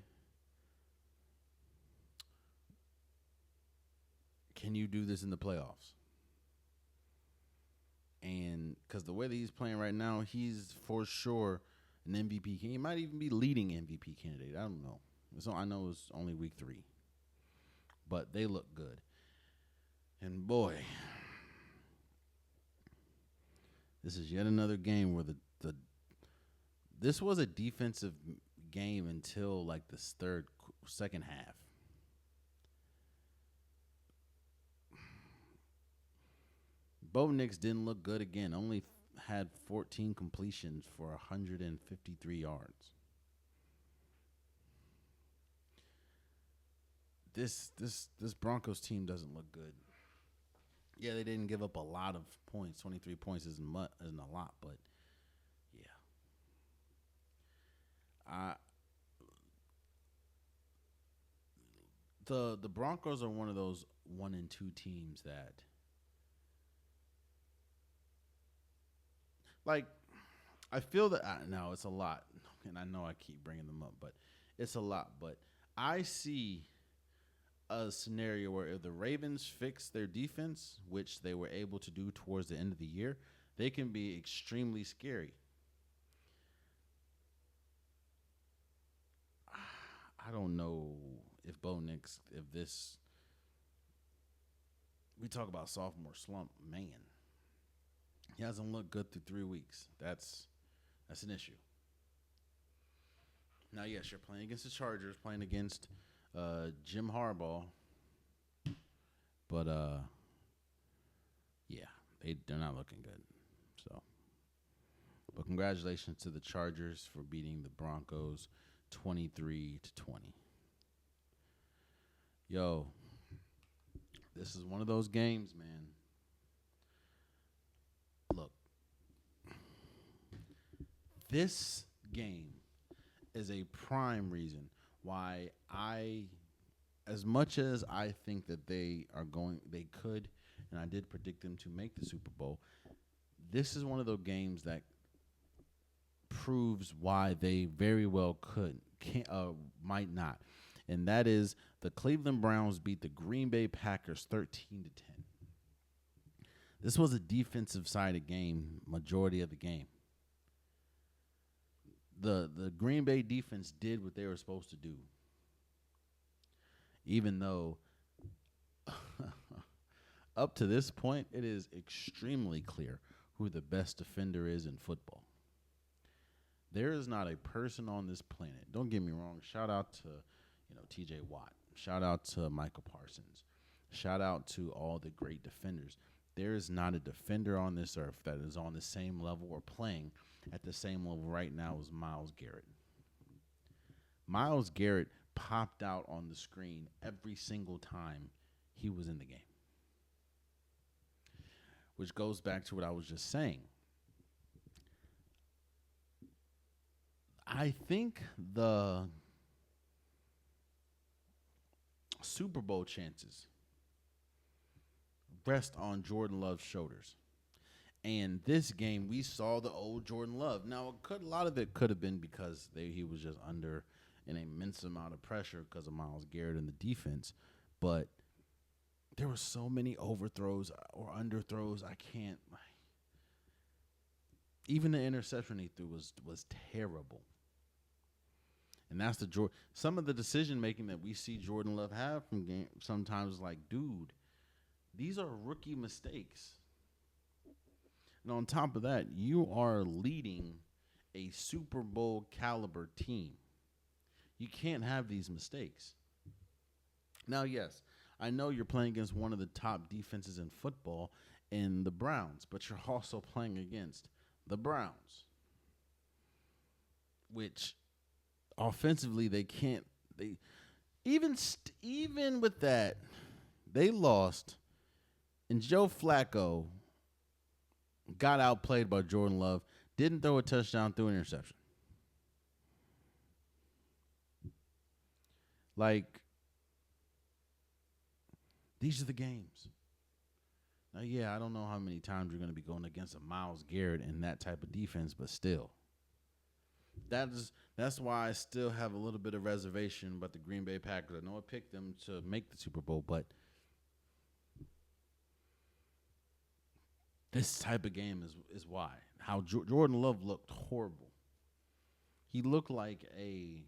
can you do this in the playoffs? And because the way that he's playing right now, he's for sure an MVP. He might even be leading MVP candidate. I don't know. So I know it's only week 3. But they look good. And boy, this is yet another game where this was a defensive game until like this second half. Bo Nix didn't look good again. Only had 14 completions for 153 yards. This Broncos team doesn't look good. Yeah, they didn't give up a lot of points. 23 points isn't a lot, but yeah. The Broncos are one of those 1 and 2 teams that, like, I feel that now it's a lot, and I know I keep bringing them up, but it's a lot. But I see a scenario where if the Ravens fix their defense, which they were able to do towards the end of the year, they can be extremely scary. I don't know if Bo Nix, we talk about sophomore slump, man. He hasn't looked good through 3 weeks. That's an issue. Now, yes, you're playing against the Chargers, playing against Jim Harbaugh. But, yeah, they're not looking good. So, but congratulations to the Chargers for beating the Broncos 23-20. Yo, this is one of those games, man. Look, this game is a prime reason why as much as I think that they could, and I did predict them to make the Super Bowl, this is one of those games that proves why they very well might not. And that is the Cleveland Browns beat the Green Bay Packers 13-10. This was a defensive-sided game majority of the game. The Green Bay defense did what they were supposed to do. Even though up to this point, it is extremely clear who the best defender is in football. There is not a person on this planet. Don't get me wrong. Shout out to, TJ Watt. Shout out to Michael Parsons. Shout out to all the great defenders. There is not a defender on this earth that is on the same level or playing at the same level right now as Myles Garrett. Myles Garrett popped out on the screen every single time he was in the game. Which goes back to what I was just saying. I think the Super Bowl chances rest on Jordan Love's shoulders. And this game, we saw the old Jordan Love. Now, a lot of it could have been because he was just under an immense amount of pressure because of Myles Garrett and the defense. But there were so many overthrows or underthrows. I can't. Even the interception he threw was terrible. And that's some of the decision making that we see Jordan Love have from game sometimes. Like, dude, these are rookie mistakes. And on top of that, you are leading a Super Bowl caliber team. You can't have these mistakes. Now, yes, I know you're playing against one of the top defenses in football in the Browns, but you're also playing against the Browns, which offensively they can't. Even with that, they lost, and Joe Flacco got outplayed by Jordan Love. Didn't throw a touchdown, threw an interception. Like, these are the games. Now, yeah, I don't know how many times you're going to be going against a Myles Garrett and that type of defense, but still. That's why I still have a little bit of reservation about the Green Bay Packers. I know I picked them to make the Super Bowl, but this type of game is why. How Jordan Love looked horrible. He looked like a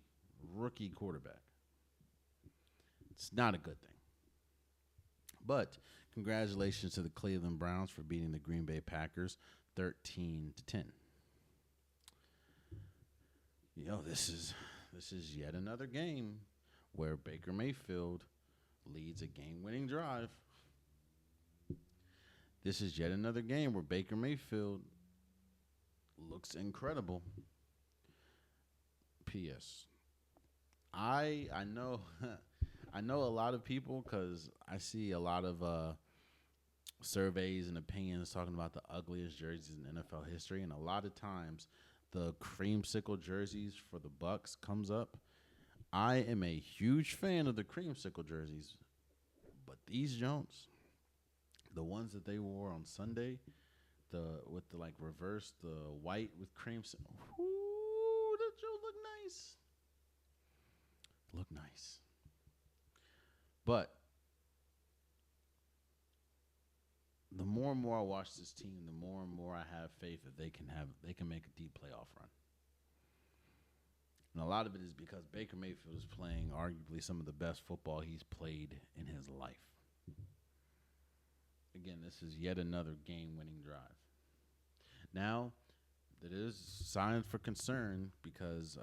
rookie quarterback. It's not a good thing. But congratulations to the Cleveland Browns for beating the Green Bay Packers 13-10. This is yet another game where Baker Mayfield leads a game-winning drive. This is yet another game where Baker Mayfield looks incredible. P.S. I know I know a lot of people because I see a lot of surveys and opinions talking about the ugliest jerseys in NFL history, and a lot of times the creamsicle jerseys for the Bucs comes up. I am a huge fan of the creamsicle jerseys, but these Jones, the ones that they wore on Sunday, with the reverse, the white with creamsicle, ooh, that Joe look nice. Look nice. But the more and more I watch this team, the more and more I have faith that they can make a deep playoff run. And a lot of it is because Baker Mayfield is playing arguably some of the best football he's played in his life. Again, this is yet another game-winning drive. Now, there is signs for concern because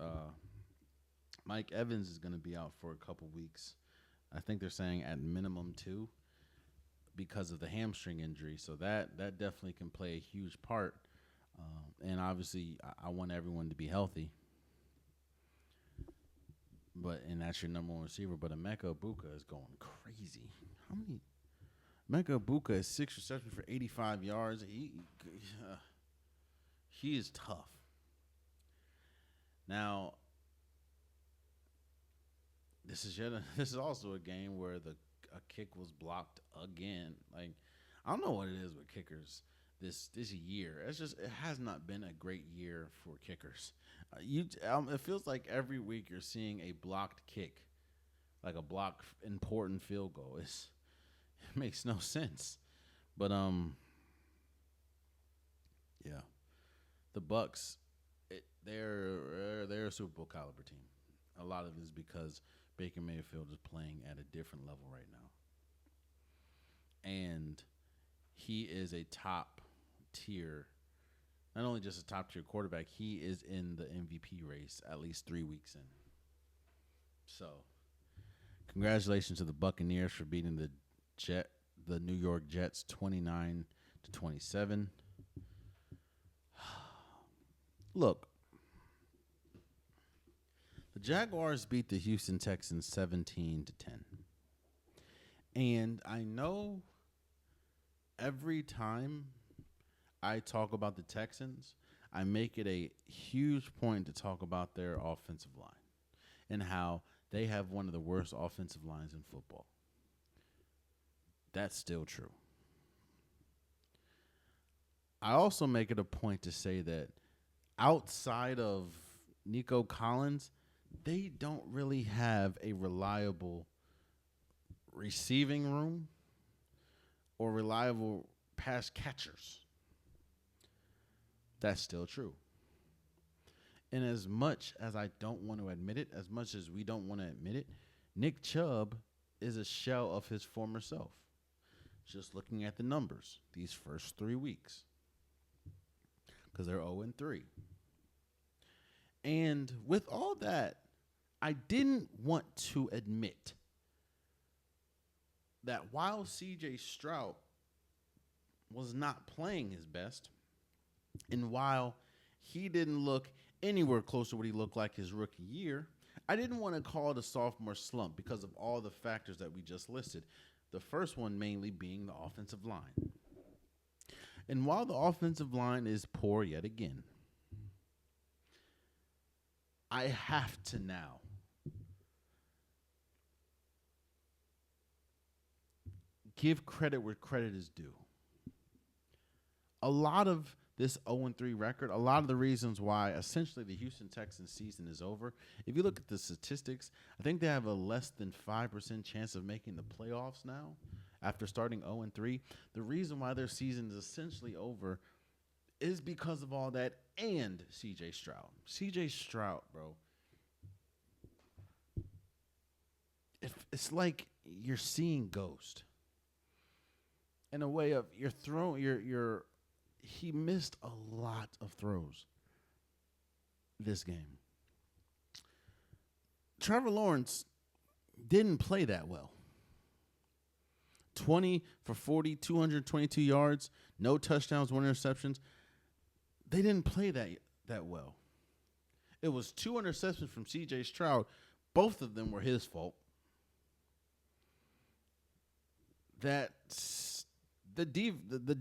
Mike Evans is going to be out for a couple weeks. I think they're saying at minimum 2 because of the hamstring injury. So that definitely can play a huge part. And obviously, I want everyone to be healthy. And that's your number one receiver. But Emeka Egbuka is going crazy. How many? Emeka Egbuka is 6 receptions for 85 yards. He is tough. Now, this is also a game where a kick was blocked again. Like, I don't know what it is with kickers this year. It has not been a great year for kickers. It feels like every week you're seeing a blocked kick, like a blocked important field goal. It makes no sense. But yeah, the Bucs, they're a Super Bowl caliber team. A lot of it is because Baker Mayfield is playing at a different level right now. And he is a top tier, not only just a top tier quarterback, he is in the MVP race at least 3 weeks in. So, Congratulations to the Buccaneers for beating the New York Jets 29-27. Look, the Jaguars beat the Houston Texans 17-10. And I know every time I talk about the Texans, I make it a huge point to talk about their offensive line and how they have one of the worst offensive lines in football. That's still true. I also make it a point to say that outside of Nico Collins, they don't really have a reliable receiving room or reliable pass catchers. That's still true. And as much as I don't want to admit it, as much as we don't want to admit it, Nick Chubb is a shell of his former self. Just looking at the numbers these first 3 weeks, because they're 0-3. And with all that, I didn't want to admit that while C.J. Stroud was not playing his best, and while he didn't look anywhere close to what he looked like his rookie year, I didn't want to call it a sophomore slump because of all the factors that we just listed. The first one mainly being the offensive line. And while the offensive line is poor yet again, I have to now give credit where credit is due. A lot of this 0-3 record, a lot of the reasons why essentially the Houston Texans season is over, if you look at the statistics, I think they have a less than 5% chance of making the playoffs now after starting 0-3. The reason why their season is essentially over is because of all that and C.J. Stroud. C.J. Stroud, bro. It's like you're seeing Ghost. In a way of you're throwing he missed a lot of throws this game. Trevor Lawrence didn't play that well. 20 for 40, 222 yards, no touchdowns, 1 interceptions. They didn't play that well. It was 2 interceptions from C.J. Stroud. Both of them were his fault. The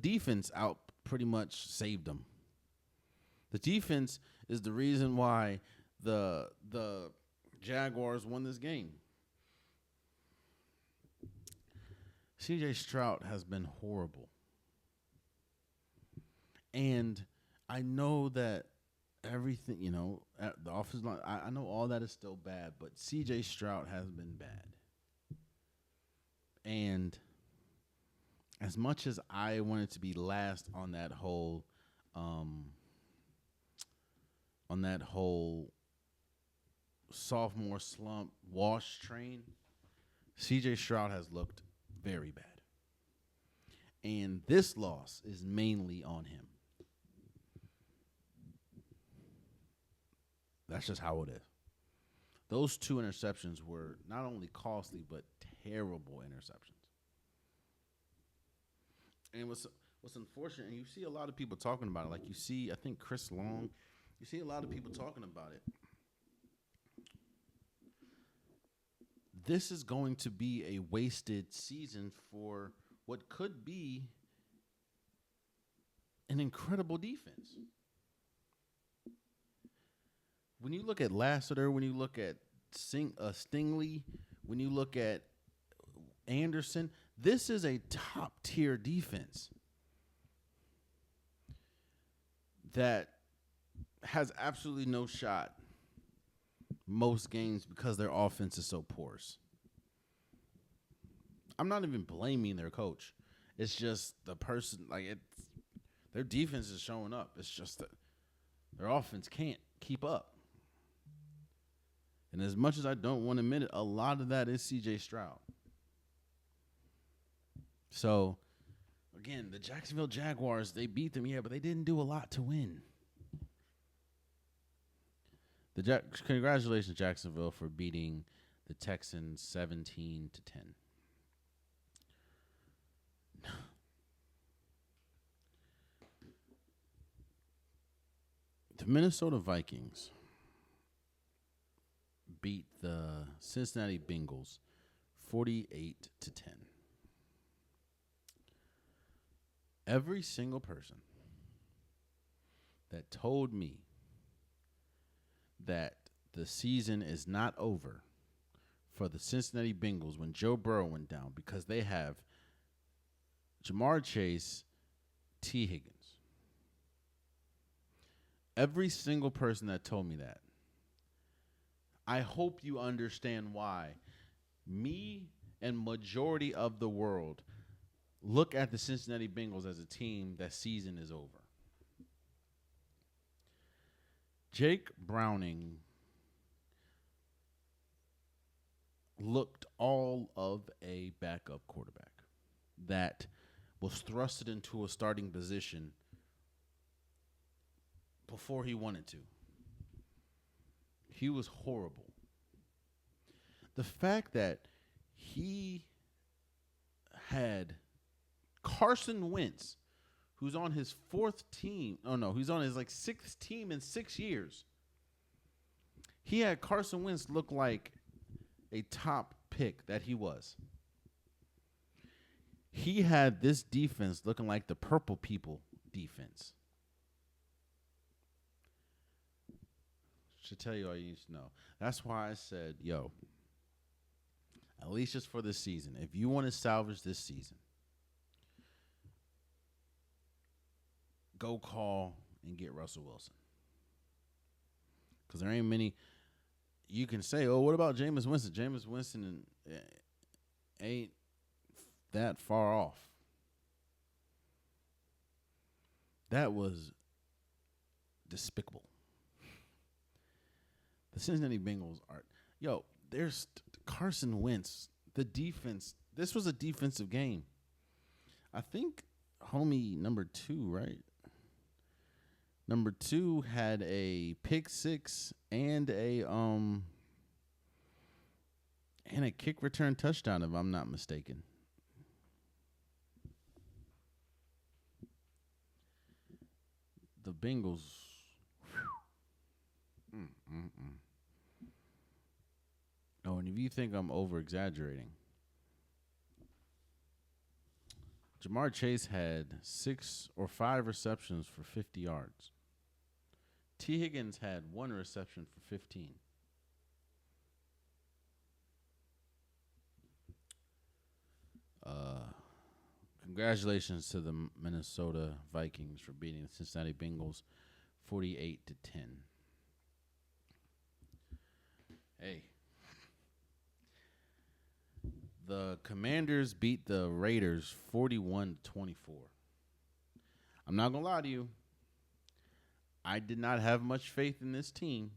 defense out pretty much saved them. The defense is the reason why the Jaguars won this game. C.J. Stroud has been horrible. And I know that everything, the offensive line, I know all that is still bad, but C.J. Stroud has been bad. And as much as I wanted to be last on that whole sophomore slump wash train, C.J. Stroud has looked very bad. And this loss is mainly on him. That's just how it is. Those 2 interceptions were not only costly, but terrible interceptions. And what's unfortunate, and you see a lot of people talking about it, like you see, I think Chris Long, you see a lot of people talking about it. This is going to be a wasted season for what could be an incredible defense. When you look at Lassiter, when you look at Stingley, when you look at Anderson, this is a top-tier defense that has absolutely no shot most games because their offense is so porous. I'm not even blaming their coach. It's just the person, their defense is showing up. It's just that their offense can't keep up. And as much as I don't want to admit it, a lot of that is C.J. Stroud. So, again, the Jacksonville Jaguars, they beat them, but they didn't do a lot to win. Congratulations, Jacksonville, for beating the Texans 17-10. The Minnesota Vikings beat the Cincinnati Bengals 48-10. Every single person that told me that the season is not over for the Cincinnati Bengals when Joe Burrow went down because they have Jamar Chase, T. Higgins. Every single person that told me that, I hope you understand why me and majority of the world look at the Cincinnati Bengals as a team that season is over. Jake Browning looked all of a backup quarterback that was thrusted into a starting position before he wanted to. He was horrible. The fact that he had Carson Wentz, who's on his fourth team. Oh, no, he's on his sixth team in 6 years. He had Carson Wentz look like a top pick that he was. He had this defense looking like the purple people defense. Should tell you all you need to know. That's why I said, yo, at least just for this season, if you want to salvage this season, go call and get Russell Wilson. Because there ain't many. You can say, oh, what about Jameis Winston? Jameis Winston ain't that far off. That was despicable. The Cincinnati Bengals are, there's Carson Wentz, the defense. This was a defensive game. I think homie number 2, right? Number 2 had a pick six and a kick return touchdown, if I'm not mistaken. The Bengals. Oh, and if you think I'm over-exaggerating, Jamar Chase had 6 or 5 receptions for 50 yards. T. Higgins had 1 reception for 15. Congratulations to the Minnesota Vikings for beating the Cincinnati Bengals 48-10. Hey. The Commanders beat the Raiders 41-24. I'm not going to lie to you. I did not have much faith in this team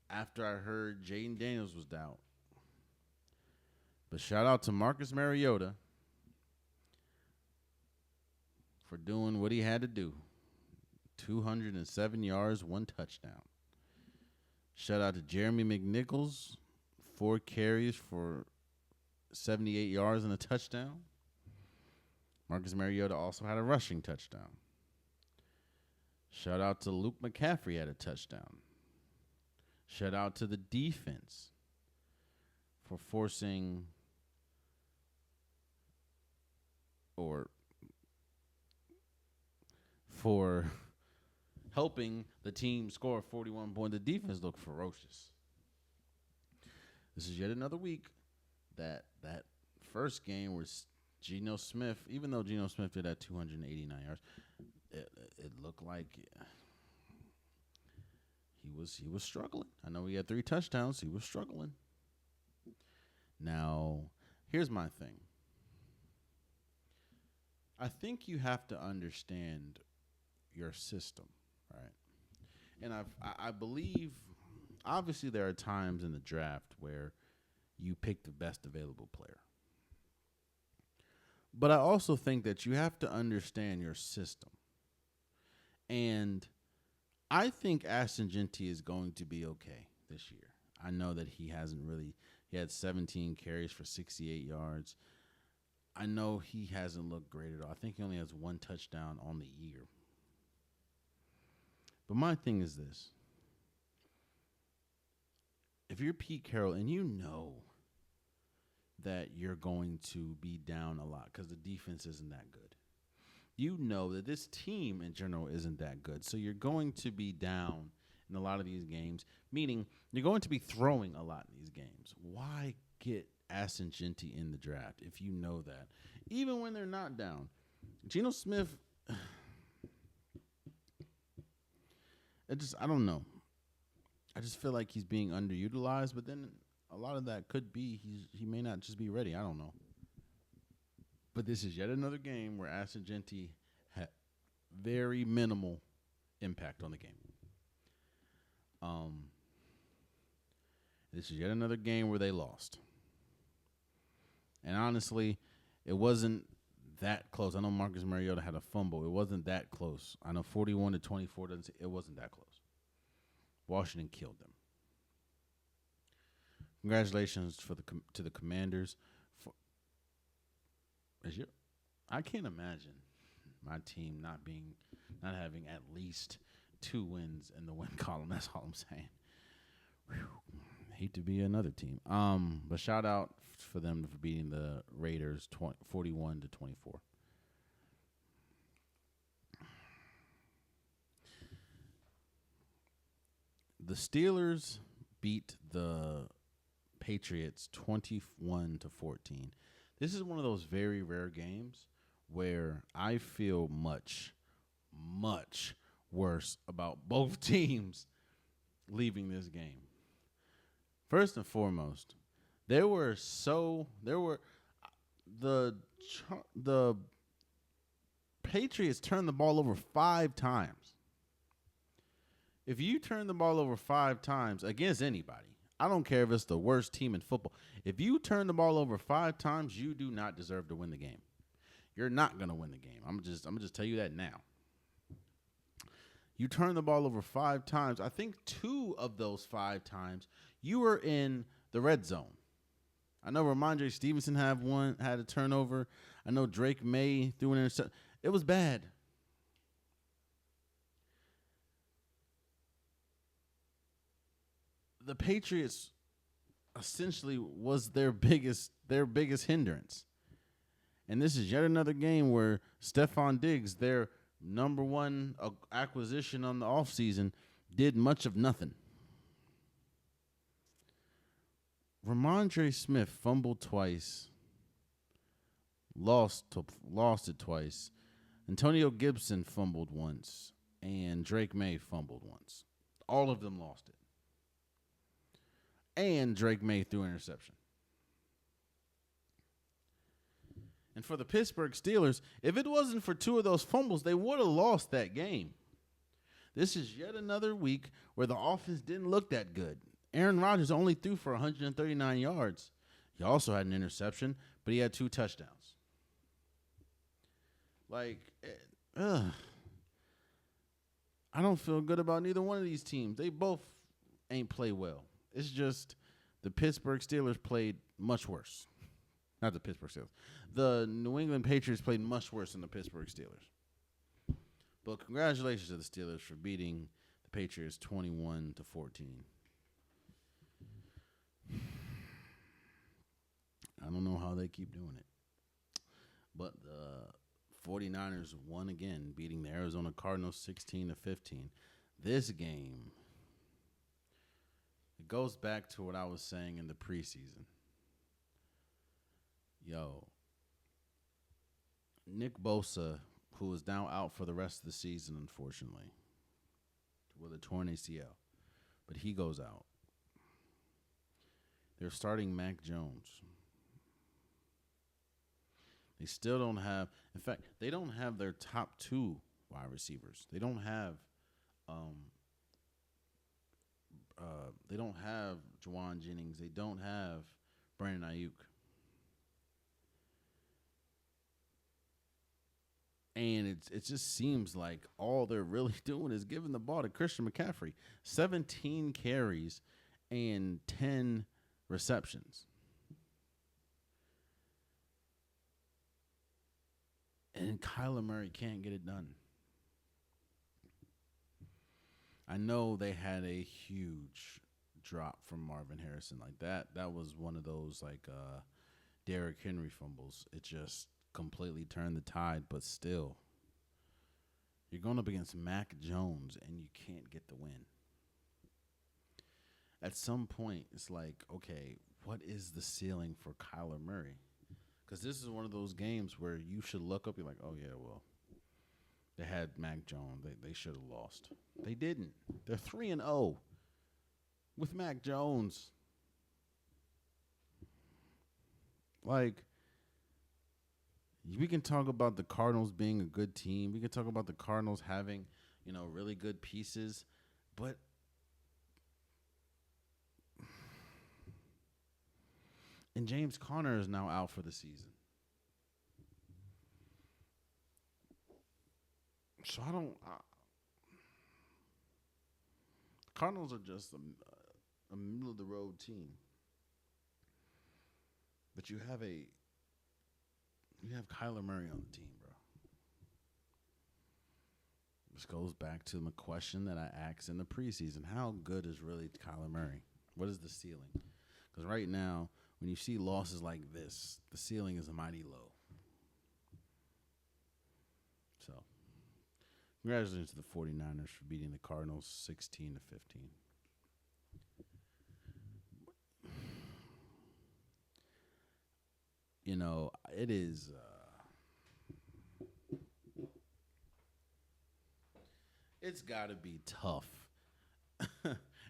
after I heard Jaden Daniels was out. But shout out to Marcus Mariota for doing what he had to do. 207 yards, 1 touchdown. Shout out to Jeremy McNichols, 4 carries for 78 yards and a touchdown. Marcus Mariota also had a rushing touchdown. Shout out to Luke McCaffrey had a touchdown. Shout out to the defense for forcing or for helping the team score 41 points. The defense looked ferocious. This is yet another week that first game where Geno Smith, even though Geno Smith did have 289 yards, it looked like he was struggling. I know he had 3 touchdowns. He was struggling. Now, here's my thing. I think you have to understand your system, right? And I believe, obviously, there are times in the draft where you pick the best available player. But I also think that you have to understand your system. And I think Ashton Genty is going to be okay this year. I know that he had 17 carries for 68 yards. I know he hasn't looked great at all. I think he only has one touchdown on the year. But my thing is this. If you're Pete Carroll and you know that you're going to be down a lot because the defense isn't that good, you know that this team in general isn't that good, so you're going to be down in a lot of these games, meaning you're going to be throwing a lot in these games. Why get Ascengenti in the draft if you know that? Even when they're not down. Geno Smith, I don't know. I just feel like he's being underutilized, but then a lot of that could be he may not just be ready. I don't know. But this is yet another game where Ascengenti had very minimal impact on the game. This is yet another game where they lost. And honestly, it wasn't that close. I know Marcus Mariota had a fumble. It wasn't that close. I know 41-24 it wasn't that close. Washington killed them. Congratulations to the Commanders. I can't imagine my team not having at least 2 wins in the win column. That's all I'm saying. Whew. Hate to be another team. But shout out for them for beating the Raiders 41-24. The Steelers beat the Patriots 21-14. This is one of those very rare games where I feel much, much worse about both teams leaving this game. First and foremost, the Patriots turned the ball over 5 times. If you turn the ball over 5 times against anybody, I don't care if it's the worst team in football. If you turn the ball over 5 times, you do not deserve to win the game. You're not going to win the game. I'm gonna just tell you that now. You turn the ball over 5 times. I think 2 of those 5 times you were in the red zone. I know Ramondre Stevenson had a turnover. I know Drake May threw an interception. It was bad. The Patriots essentially was their biggest hindrance. And this is yet another game where Stephon Diggs, their number one acquisition on the offseason, did much of nothing. Ramondre Smith fumbled twice, lost it twice. Antonio Gibson fumbled once, and Drake May fumbled once. All of them lost it. And Drake May threw an interception. And for the Pittsburgh Steelers, if it wasn't for 2 of those fumbles, they would have lost that game. This is yet another week where the offense didn't look that good. Aaron Rodgers only threw for 139 yards. He also had an interception, but he had 2 touchdowns. I don't feel good about neither one of these teams. They both ain't play well. It's just the Pittsburgh Steelers played much worse. Not the Pittsburgh Steelers. The New England Patriots played much worse than the Pittsburgh Steelers. But congratulations to the Steelers for beating the Patriots 21-14. I don't know how they keep doing it. But the 49ers won again, beating the Arizona Cardinals 16-15. This game, it goes back to what I was saying in the preseason. Nick Bosa, who is now out for the rest of the season, unfortunately, with a torn ACL, but he goes out. They're starting Mac Jones. They still don't have, in fact, they don't have their top 2 wide receivers. They don't have Juwan Jennings. They don't have Brandon Ayuk. And it just seems like all they're really doing is giving the ball to Christian McCaffrey. 17 carries and 10 receptions. And Kyler Murray can't get it done. I know they had a huge drop from Marvin Harrison like that. That was one of those Derrick Henry fumbles. It just completely turned the tide, but still, you're going up against Mac Jones and you can't get the win. At some point, it's like, okay, what is the ceiling for Kyler Murray? Because this is one of those games where you should look up, you're like, oh, yeah, well, they had Mac Jones. They should have lost. They didn't. They're 3-0 with Mac Jones. Like, we can talk about the Cardinals being a good team. We can talk about the Cardinals having, really good pieces. But and James Conner is now out for the season. So the Cardinals are just a middle of the road team. But you have Kyler Murray on the team, bro. This goes back to the question that I asked in the preseason. How good is really Kyler Murray? What is the ceiling? Because right now, when you see losses like this, the ceiling is mighty low. So, congratulations to the 49ers for beating the Cardinals 16-15. It is it's got to be tough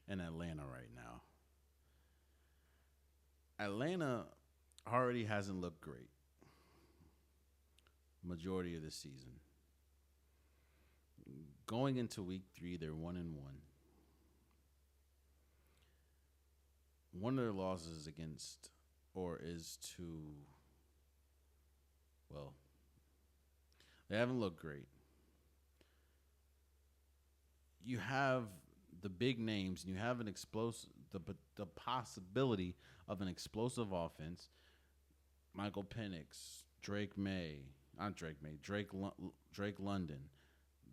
in Atlanta right now. Atlanta already hasn't looked great majority of the season. Going into week 3, they're 1-1. One of their losses they haven't looked great. You have the big names, and you have an explosive, the possibility of an explosive offense. Michael Penix, Drake London,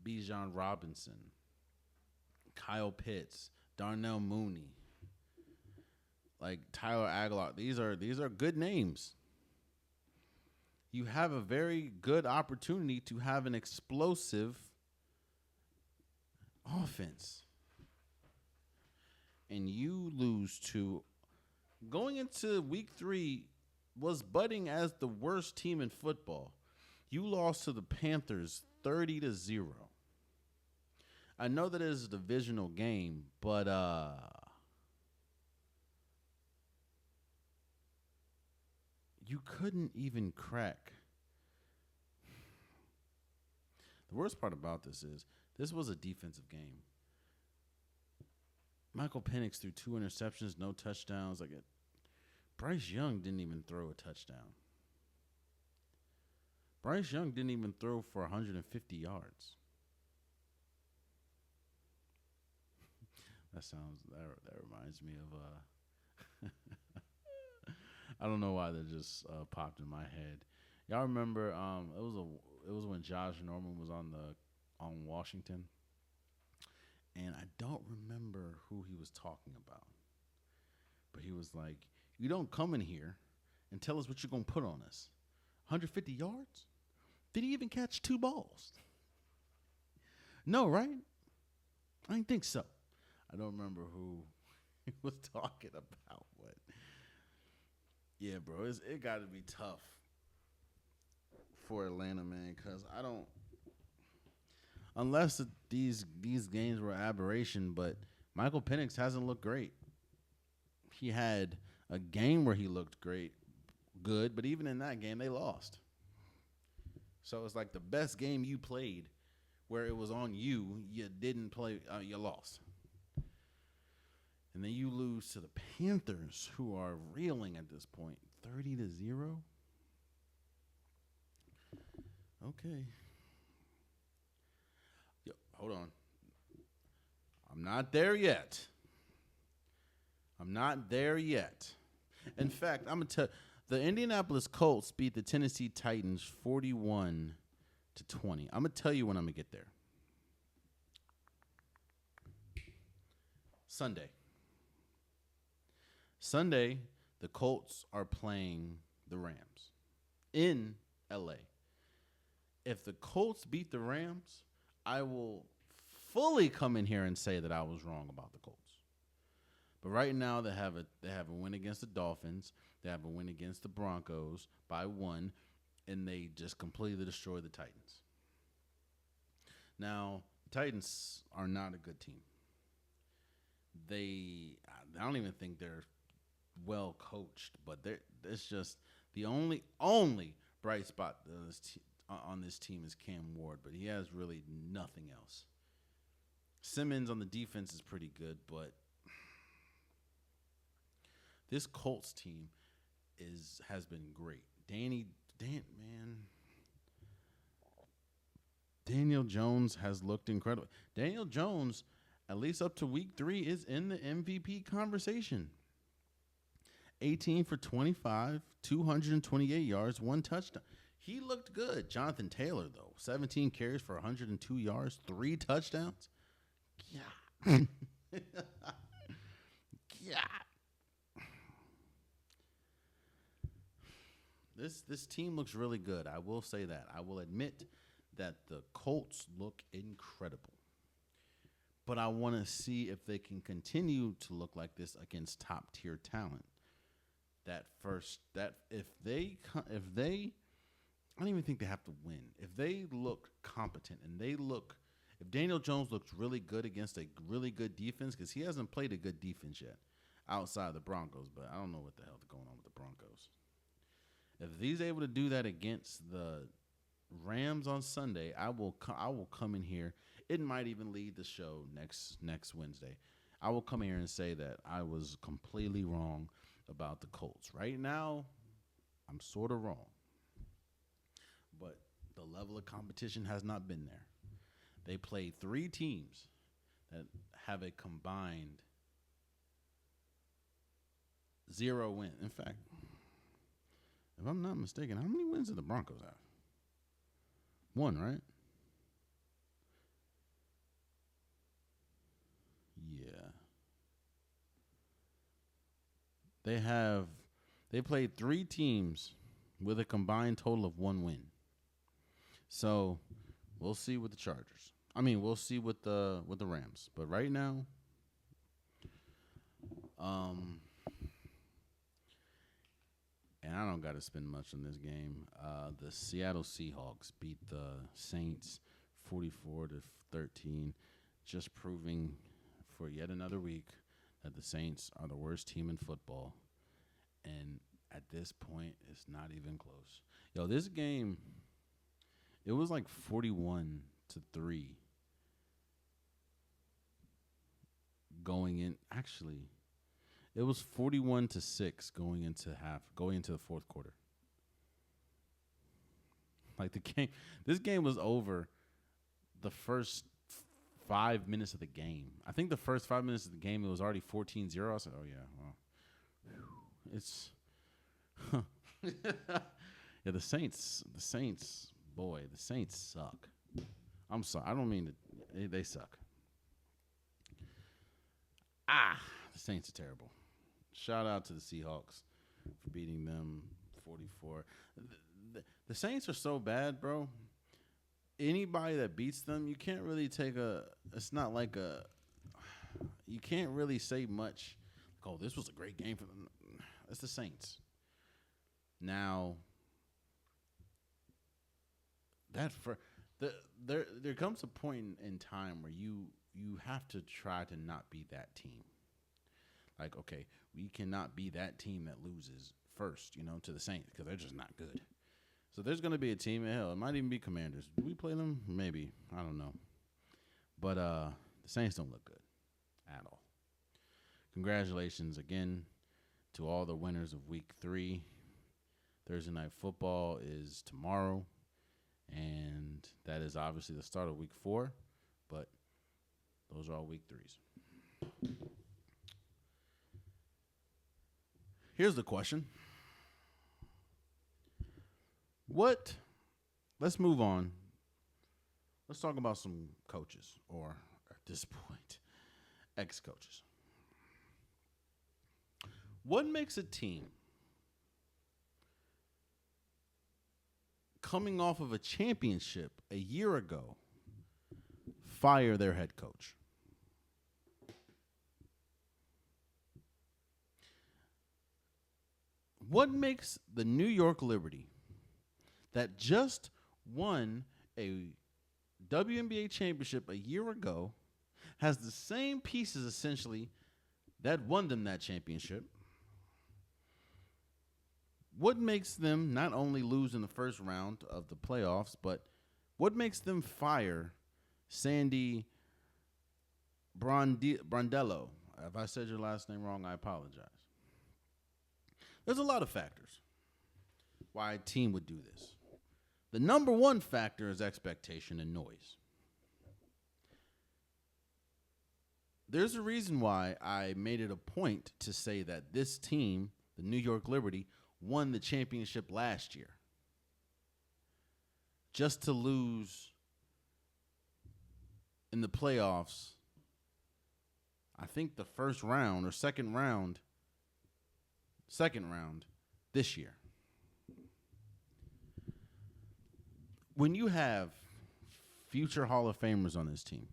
Bijan Robinson, Kyle Pitts, Darnell Mooney, like Tyler Aguilar. These are good names. You have a very good opportunity to have an explosive offense. And you lose to, going into week 3, was budding as the worst team in football. You lost to the Panthers 30-0. I know that it is a divisional game, but you couldn't even crack. The worst part about this was a defensive game. Michael Penix threw 2 interceptions, no touchdowns. Bryce Young didn't even throw a touchdown. Bryce Young didn't even throw for 150 yards. That reminds me of I don't know why that just popped in my head. Y'all remember it was when Josh Norman was on Washington, and I don't remember who he was talking about, but he was like, "You don't come in here and tell us what you're gonna put on us. 150 yards? Did he even catch 2 balls? No, right? I didn't think so." I don't remember who he was talking about, but yeah, bro, it got to be tough for Atlanta, man, because unless these games were aberration, but Michael Penix hasn't looked great. He had a game where he looked good, but even in that game, they lost. So it's like the best game you played where it was on you didn't play, you lost. And then you lose to the Panthers, who are reeling at this point, 30-0. Okay. Yo, hold on. I'm not there yet. I'm not there yet. In fact, I'm going to tell the Indianapolis Colts beat the Tennessee Titans 41-20. I'm going to tell you when I'm going to get there. Sunday, the Colts are playing the Rams in L.A. If the Colts beat the Rams, I will fully come in here and say that I was wrong about the Colts. But right now they have a win against the Dolphins. They have a win against the Broncos by 1, and they just completely destroyed the Titans. Now, the Titans are not a good team. I don't even think they're well coached, but it's just the only bright spot on this team is Cam Ward, but he has really nothing else. Simmons on the defense is pretty good, but this Colts team has been great. Daniel Jones has looked incredible. Daniel Jones, at least up to week 3, is in the MVP conversation. 18 for 25, 228 yards, 1 touchdown. He looked good. Jonathan Taylor, though, 17 carries for 102 yards, 3 touchdowns. Yeah. Yeah. This team looks really good. I will say that. I will admit that the Colts look incredible. But I want to see if they can continue to look like this against top-tier talent. If they I don't even think they have to win. If they look competent and if Daniel Jones looks really good against a really good defense, because he hasn't played a good defense yet outside of the Broncos, but I don't know what the hell's going on with the Broncos. If he's able to do that against the Rams on Sunday, I will come in here. It might even lead the show next Wednesday. I will come here and say that I was completely wrong about the Colts. Right now, I'm sort of wrong. But the level of competition has not been there. They played 3 teams that have a combined 0 win. In fact, if I'm not mistaken, how many wins did the Broncos have? 1, right? Yeah. They played 3 teams with a combined total of 1 win. So we'll see with the Chargers. We'll see with the Rams. But right now, and I don't got to spend much on this game. The Seattle Seahawks beat the Saints 44-13, just proving for yet another week that the Saints are the worst team in football. And at this point, it's not even close. Yo, this game, it was like 41-3 going in. Actually, it was 41-6 going into the fourth quarter. Like this game was over the first 5 minutes of the game. I think the first 5 minutes of the game, it was already 14-0. I said, oh, yeah, well, it's yeah, the Saints, boy, the Saints suck. I'm sorry. I don't mean to. They suck. The Saints are terrible. Shout out to the Seahawks for beating them 44. The Saints are so bad, bro. Anybody that beats them, you can't really it's not like you can't really say much. Like, oh, this was a great game for them. It's the Saints. Now, there comes a point in time where you have to try to not be that team. Like, okay, we cannot be that team that loses first, to the Saints, because they're just not good. So there's going to be a team, hell, it might even be Commanders. Do we play them? Maybe. I don't know. But the Saints don't look good at all. Congratulations again to all the winners of Week 3. Thursday Night Football is tomorrow, and that is obviously the start of Week 4, but those are all Week 3s. Here's the question. Let's move on. Let's talk about some coaches, or at this point, ex-coaches. What makes a team coming off of a championship a year ago fire their head coach? What makes the New York Liberty, that just won a WNBA championship a year ago, has the same pieces essentially that won them that championship? What makes them not only lose in the first round of the playoffs, but what makes them fire Sandy Brondello? If I said your last name wrong, I apologize. There's a lot of factors why a team would do this. The number one factor is expectation and noise. There's a reason why I made it a point to say that this team, the New York Liberty, won the championship last year. Just to lose in the playoffs, I think the first round or second round this year. When you have future Hall of Famers on this team,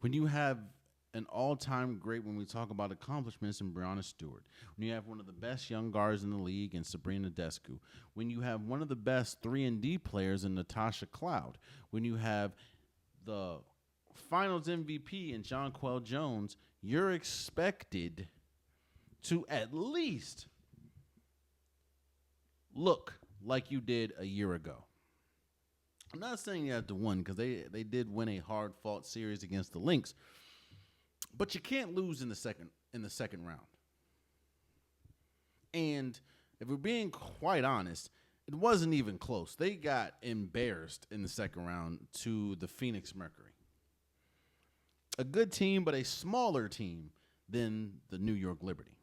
when you have an all-time great when we talk about accomplishments in Breonna Stewart, when you have one of the best young guards in the league in Sabrina Descu, when you have one of the best 3-and-D players in Natasha Cloud, when you have the Finals MVP in Jonquel Jones, you're expected to at least look like you did a year ago. I'm not saying you have to win, because they did win a hard-fought series against the Lynx, but you can't lose in the second round. And if we're being quite honest, it wasn't even close. They got embarrassed in the second round to the Phoenix Mercury. A good team, but a smaller team than the New York Liberty.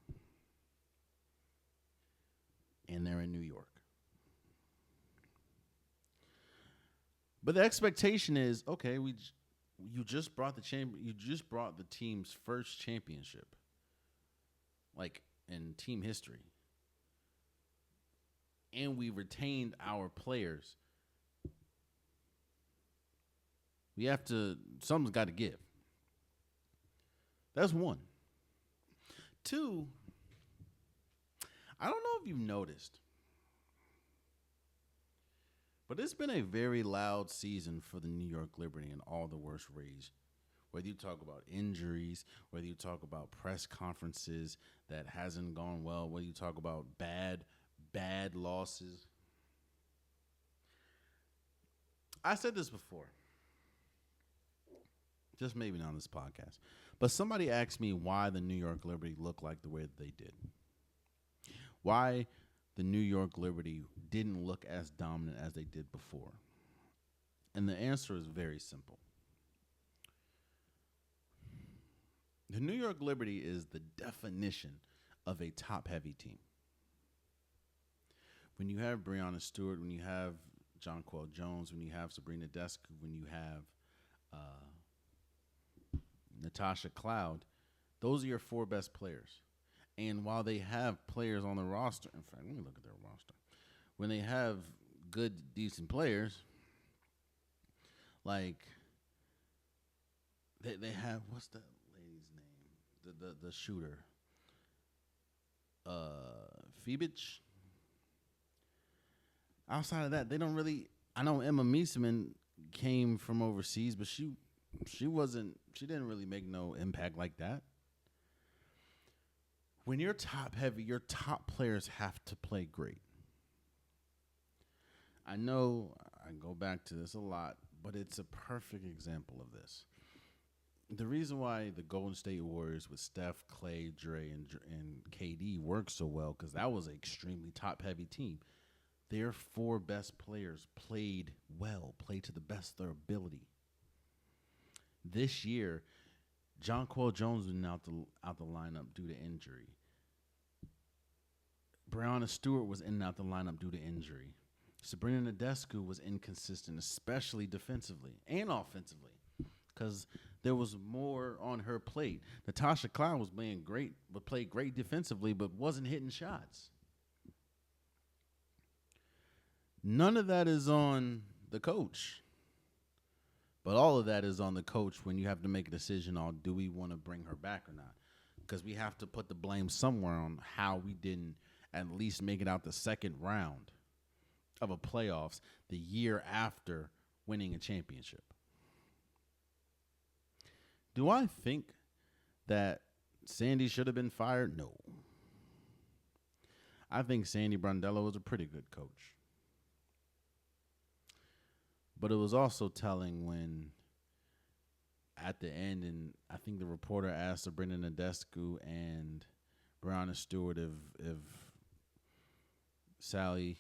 And they're in New York. But the expectation is, okay, you just brought the team's first championship, like in team history, and we retained our players. Something's got to give. That's one. Two, I don't know if you've noticed, but it's been a very loud season for the New York Liberty in all the worst ways. Whether you talk about injuries, whether you talk about press conferences that hasn't gone well, whether you talk about bad losses. I said this before, just maybe not on this podcast, but somebody asked me why the New York Liberty looked like the way that they did. Why the New York Liberty didn't look as dominant as they did before. And the answer is very simple. The New York Liberty is the definition of a top-heavy team. When you have Breonna Stewart, when you have Jonquel Jones, when you have Sabrina Descu, when you have Natasha Cloud, those are your four best players. And while they have players on the roster, in fact, let me look at their roster. When they have good, decent players, like they have, what's that lady's name? The shooter. Phoebich. Outside of that, they don't really. I know Emma Meeseman came from overseas, but she didn't really make no impact like that. When you're top heavy, your top players have to play great. I know I go back to this a lot, but it's a perfect example of this. The reason why the Golden State Warriors with Steph, Clay, Dre, and KD worked so well, because that was an extremely top-heavy team. Their four best players played well, played to the best of their ability. This year, Jonquel Jones was out the lineup due to injury. Breonna Stewart was in and out the lineup due to injury. Sabrina Nadescu was inconsistent, especially defensively and offensively, because there was more on her plate. Natasha Cloud was playing great, but played great defensively, but wasn't hitting shots. None of that is on the coach, but all of that is on the coach when you have to make a decision on do we want to bring her back or not, because we have to put the blame somewhere on how we didn't at least make it out the second round of a playoffs the year after winning a championship. Do I think that Sandy should have been fired? No. I think Sandy Brondello was a pretty good coach. But it was also telling when at the end, and I think the reporter asked Sabrina Nadescu and Breonna Stewart if Sally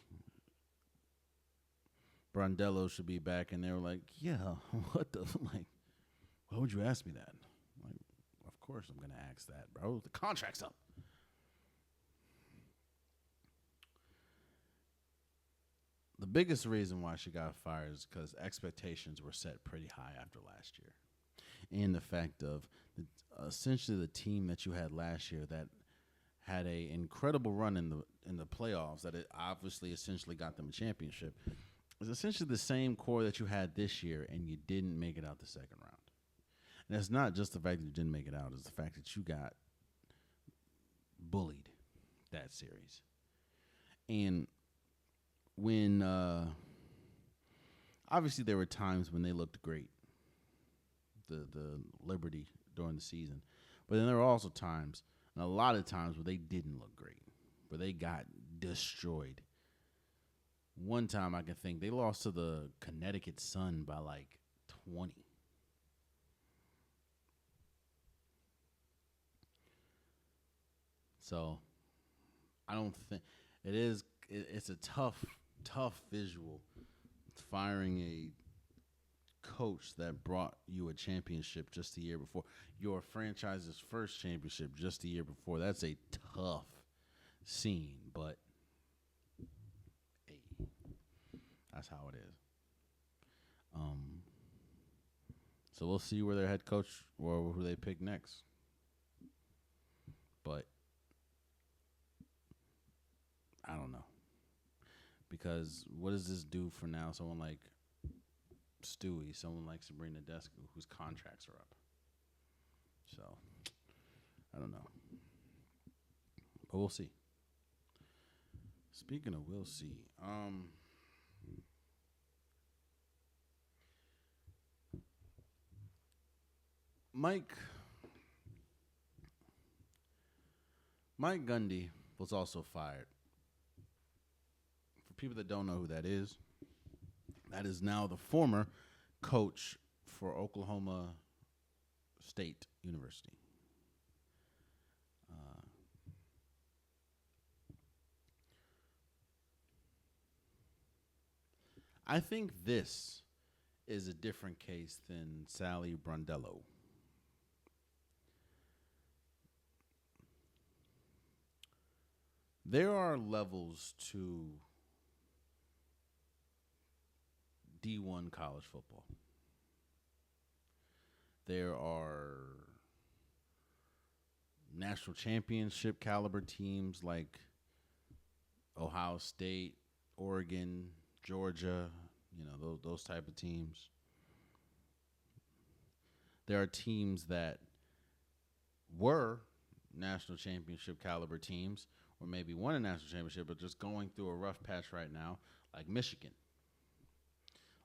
Brondello should be back, and they were like, yeah, what the, like, why would you ask me that? Like, of course I'm going to ask that, bro. The contract's up. The biggest reason why she got fired is because expectations were set pretty high after last year. And the fact of essentially the team that you had last year that had a incredible run in the playoffs, that it obviously essentially got them a championship, is essentially the same core that you had this year, and you didn't make it out the second round. And it's not just the fact that you didn't make it out, it's the fact that you got bullied that series. And when obviously there were times when they looked great, the Liberty during the season, but then there were also times, and a lot of times, where they didn't look great, where they got destroyed. One time I can think they lost to the Connecticut Sun by like 20. So I don't think it's a tough visual firing a coach that brought you a championship just the year before, your franchise's first championship just the year before. That's a tough scene, but hey, that's how it is. So we'll see where their head coach or who they pick next. But I don't know, because what does this do for now? Someone like Stewie, someone like Sabrina Nadescu, whose contracts are up. So, I don't know. But we'll see. Speaking of we'll see, Mike Gundy was also fired. For people that don't know who that is now the former coach for Oklahoma State University. I think this is a different case than Sally Brondello. There are levels to D1 college football. There are national championship caliber teams like Ohio State, Oregon, Georgia, those type of teams. There are teams that were national championship caliber teams, or maybe won a national championship, but just going through a rough patch right now, like Michigan,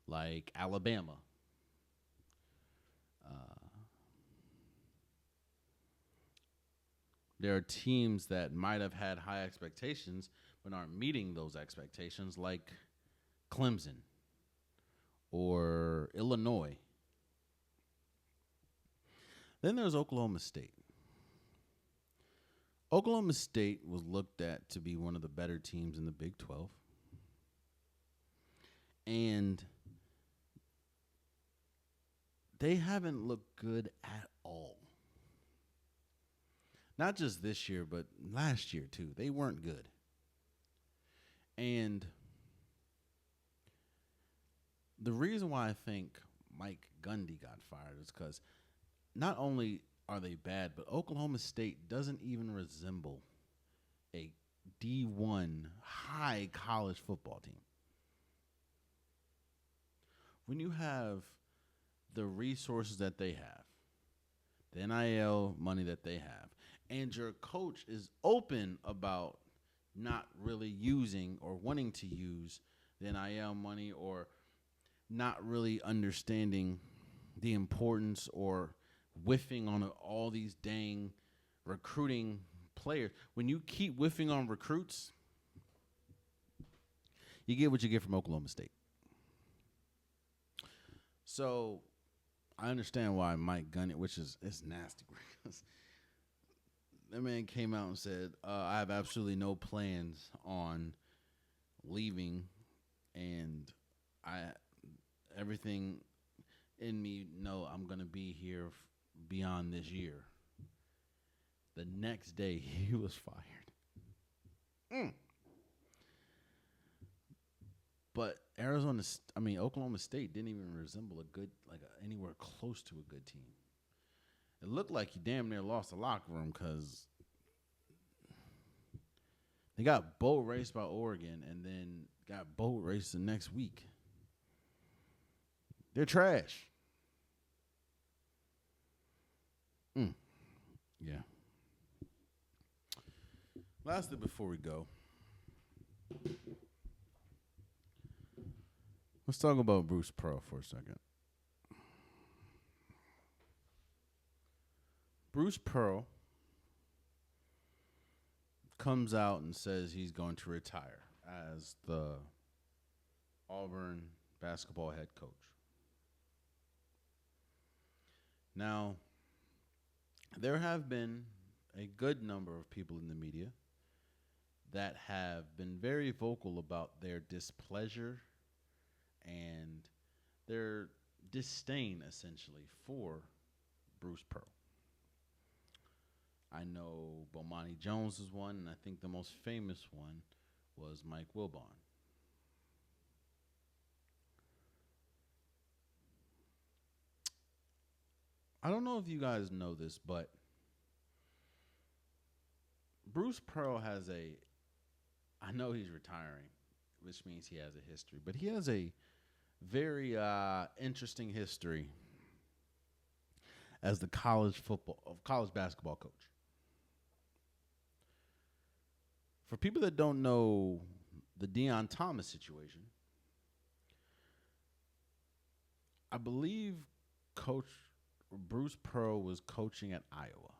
like Alabama. There are teams that might have had high expectations but aren't meeting those expectations, like Clemson or Illinois. Then there's Oklahoma State. Oklahoma State was looked at to be one of the better teams in the Big 12. And they haven't looked good at all Not just this year, but last year too. They weren't good. And the reason why I think Mike Gundy got fired is because not only are they bad, but Oklahoma State doesn't even resemble a D1 high college football team. When you have the resources that they have, the NIL money that they have, and your coach is open about not really using or wanting to use the NIL money or not really understanding the importance or whiffing on all these dang recruiting players. When you keep whiffing on recruits, you get what you get from Oklahoma State. So I understand why Mike Gundy, which is it's nasty, because that man came out and said, I have absolutely no plans on leaving, and everything in me know I'm going to be here beyond this year. The next day, he was fired. But Oklahoma State didn't even resemble anywhere close to a good team. It looked like he damn near lost the locker room because they got boat raced by Oregon and then got boat raced the next week. They're trash. Yeah. Lastly, before we go, let's talk about Bruce Pearl for a second. Bruce Pearl comes out and says he's going to retire as the Auburn basketball head coach. Now, there have been a good number of people in the media that have been very vocal about their displeasure and their disdain, essentially, for Bruce Pearl. I know Bomani Jones is one, and I think the most famous one was Mike Wilbon. I don't know if you guys know this, but Bruce Pearl I know he's retiring, which means he has a history, but he has a very interesting history as the college basketball coach. For people that don't know the Deion Thomas situation, I believe Coach Bruce Pearl was coaching at Iowa,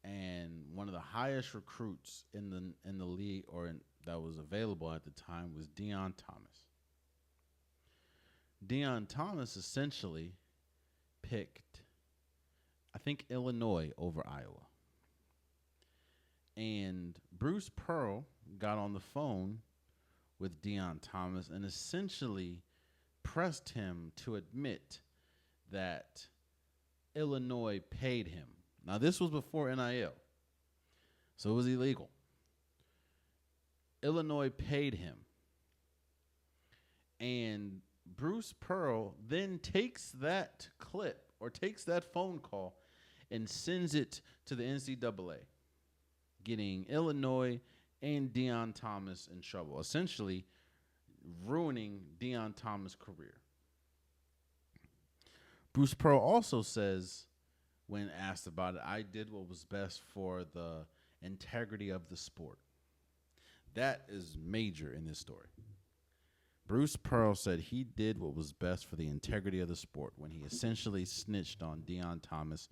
and one of the highest recruits in the league that was available at the time was Deion Thomas. Deion Thomas essentially picked, I think, Illinois over Iowa. And Bruce Pearl got on the phone with Deion Thomas and essentially pressed him to admit that Illinois paid him. Now, this was before NIL, so it was illegal. Illinois paid him. And Bruce Pearl then takes that clip or takes that phone call and sends it to the NCAA, getting Illinois and Deion Thomas in trouble, essentially ruining Deion Thomas' career. Bruce Pearl also says, when asked about it, I did what was best for the integrity of the sport. That is major in this story. Bruce Pearl said he did what was best for the integrity of the sport when he essentially snitched on Deion Thomas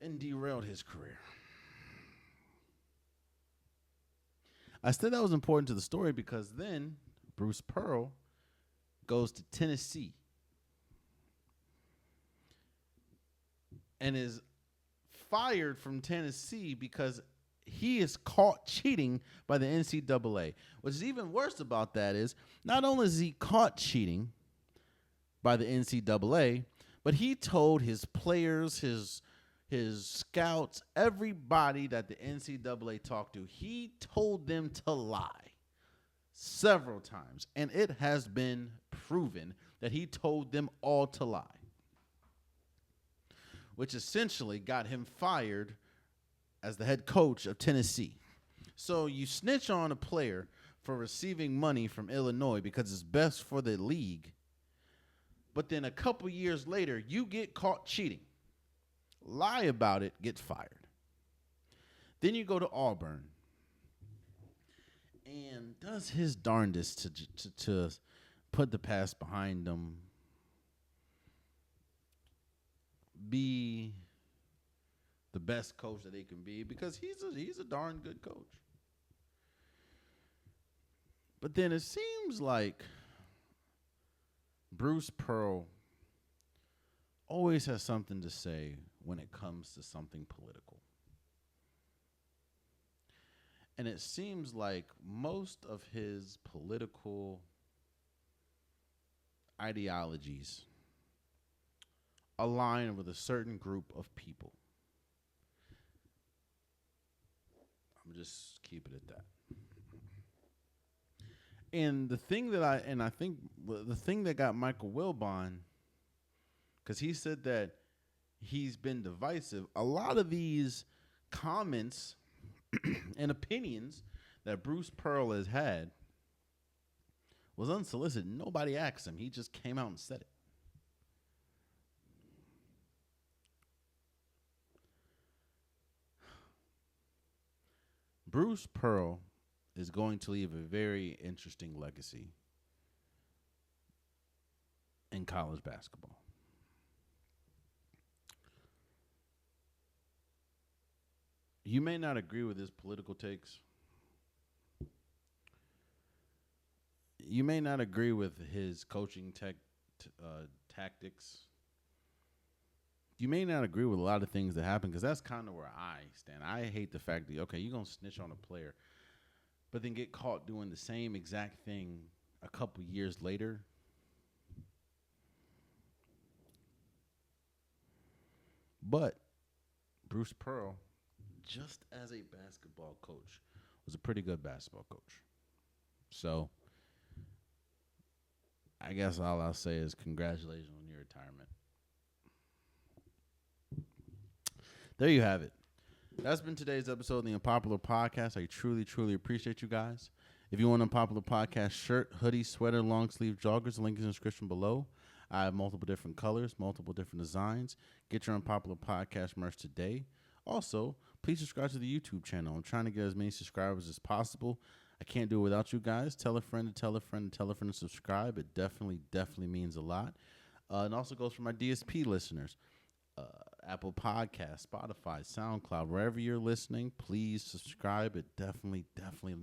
and derailed his career. I said that was important to the story because then Bruce Pearl goes to Tennessee and is fired from Tennessee because he is caught cheating by the NCAA. What's even worse about that is not only is he caught cheating by the NCAA, but he told his players, his his scouts, everybody that the NCAA talked to, he told them to lie several times. And it has been proven that he told them all to lie, which essentially got him fired as the head coach of Tennessee. So you snitch on a player for receiving money from Illinois because it's best for the league, but then a couple years later, you get caught cheating. Lie about it, get fired. Then you go to Auburn and does his darndest to put the past behind him, be the best coach that they can be, because he's a darn good coach. But then it seems like Bruce Pearl always has something to say when it comes to something political. And it seems like most of his political ideologies align with a certain group of people. I'm just keep it at that. And the thing that I think the thing that got Michael Wilbon, because he said that he's been divisive, a lot of these comments and opinions that Bruce Pearl has had was unsolicited. Nobody asked him. He just came out and said it. Bruce Pearl is going to leave a very interesting legacy in college basketball. You may not agree with his political takes. You may not agree with his coaching tactics. You may not agree with a lot of things that happen, because that's kind of where I stand. I hate the fact that, okay, you're going to snitch on a player, but then get caught doing the same exact thing a couple years later. But Bruce Pearl, just as a basketball coach, was a pretty good basketball coach. So I guess all I'll say is congratulations on your retirement. There you have it. That's been today's episode of the Unpopular Podcast. I truly, truly appreciate you guys. If you want an Unpopular Podcast shirt, hoodie, sweater, long sleeve joggers, the link is in the description below. I have multiple different colors, multiple different designs. Get your Unpopular Podcast merch today. Also, please subscribe to the YouTube channel. I'm trying to get as many subscribers as possible. I can't do it without you guys. Tell a friend to tell a friend to tell a friend to subscribe. It definitely, definitely means a lot. And also goes for my DSP listeners. Apple Podcasts, Spotify, SoundCloud, wherever you're listening, please subscribe. It definitely, definitely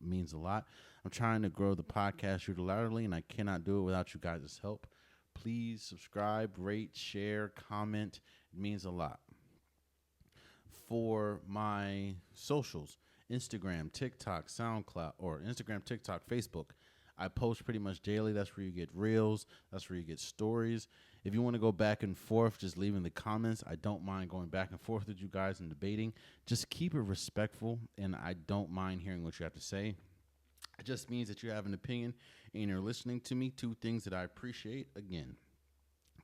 means a lot. I'm trying to grow the podcast unilaterally, and I cannot do it without you guys' help. Please subscribe, rate, share, comment. It means a lot. For my socials, Instagram, TikTok, SoundCloud, or Instagram, TikTok, Facebook, I post pretty much daily. That's where you get reels. That's where you get stories. If you want to go back and forth, just leave in the comments. I don't mind going back and forth with you guys and debating. Just keep it respectful, and I don't mind hearing what you have to say. It just means that you have an opinion and you're listening to me. Two things that I appreciate. Again,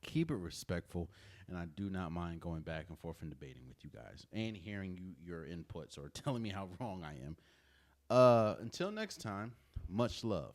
keep it respectful, and I do not mind going back and forth and debating with you guys and hearing your inputs or telling me how wrong I am. Until next time, much love.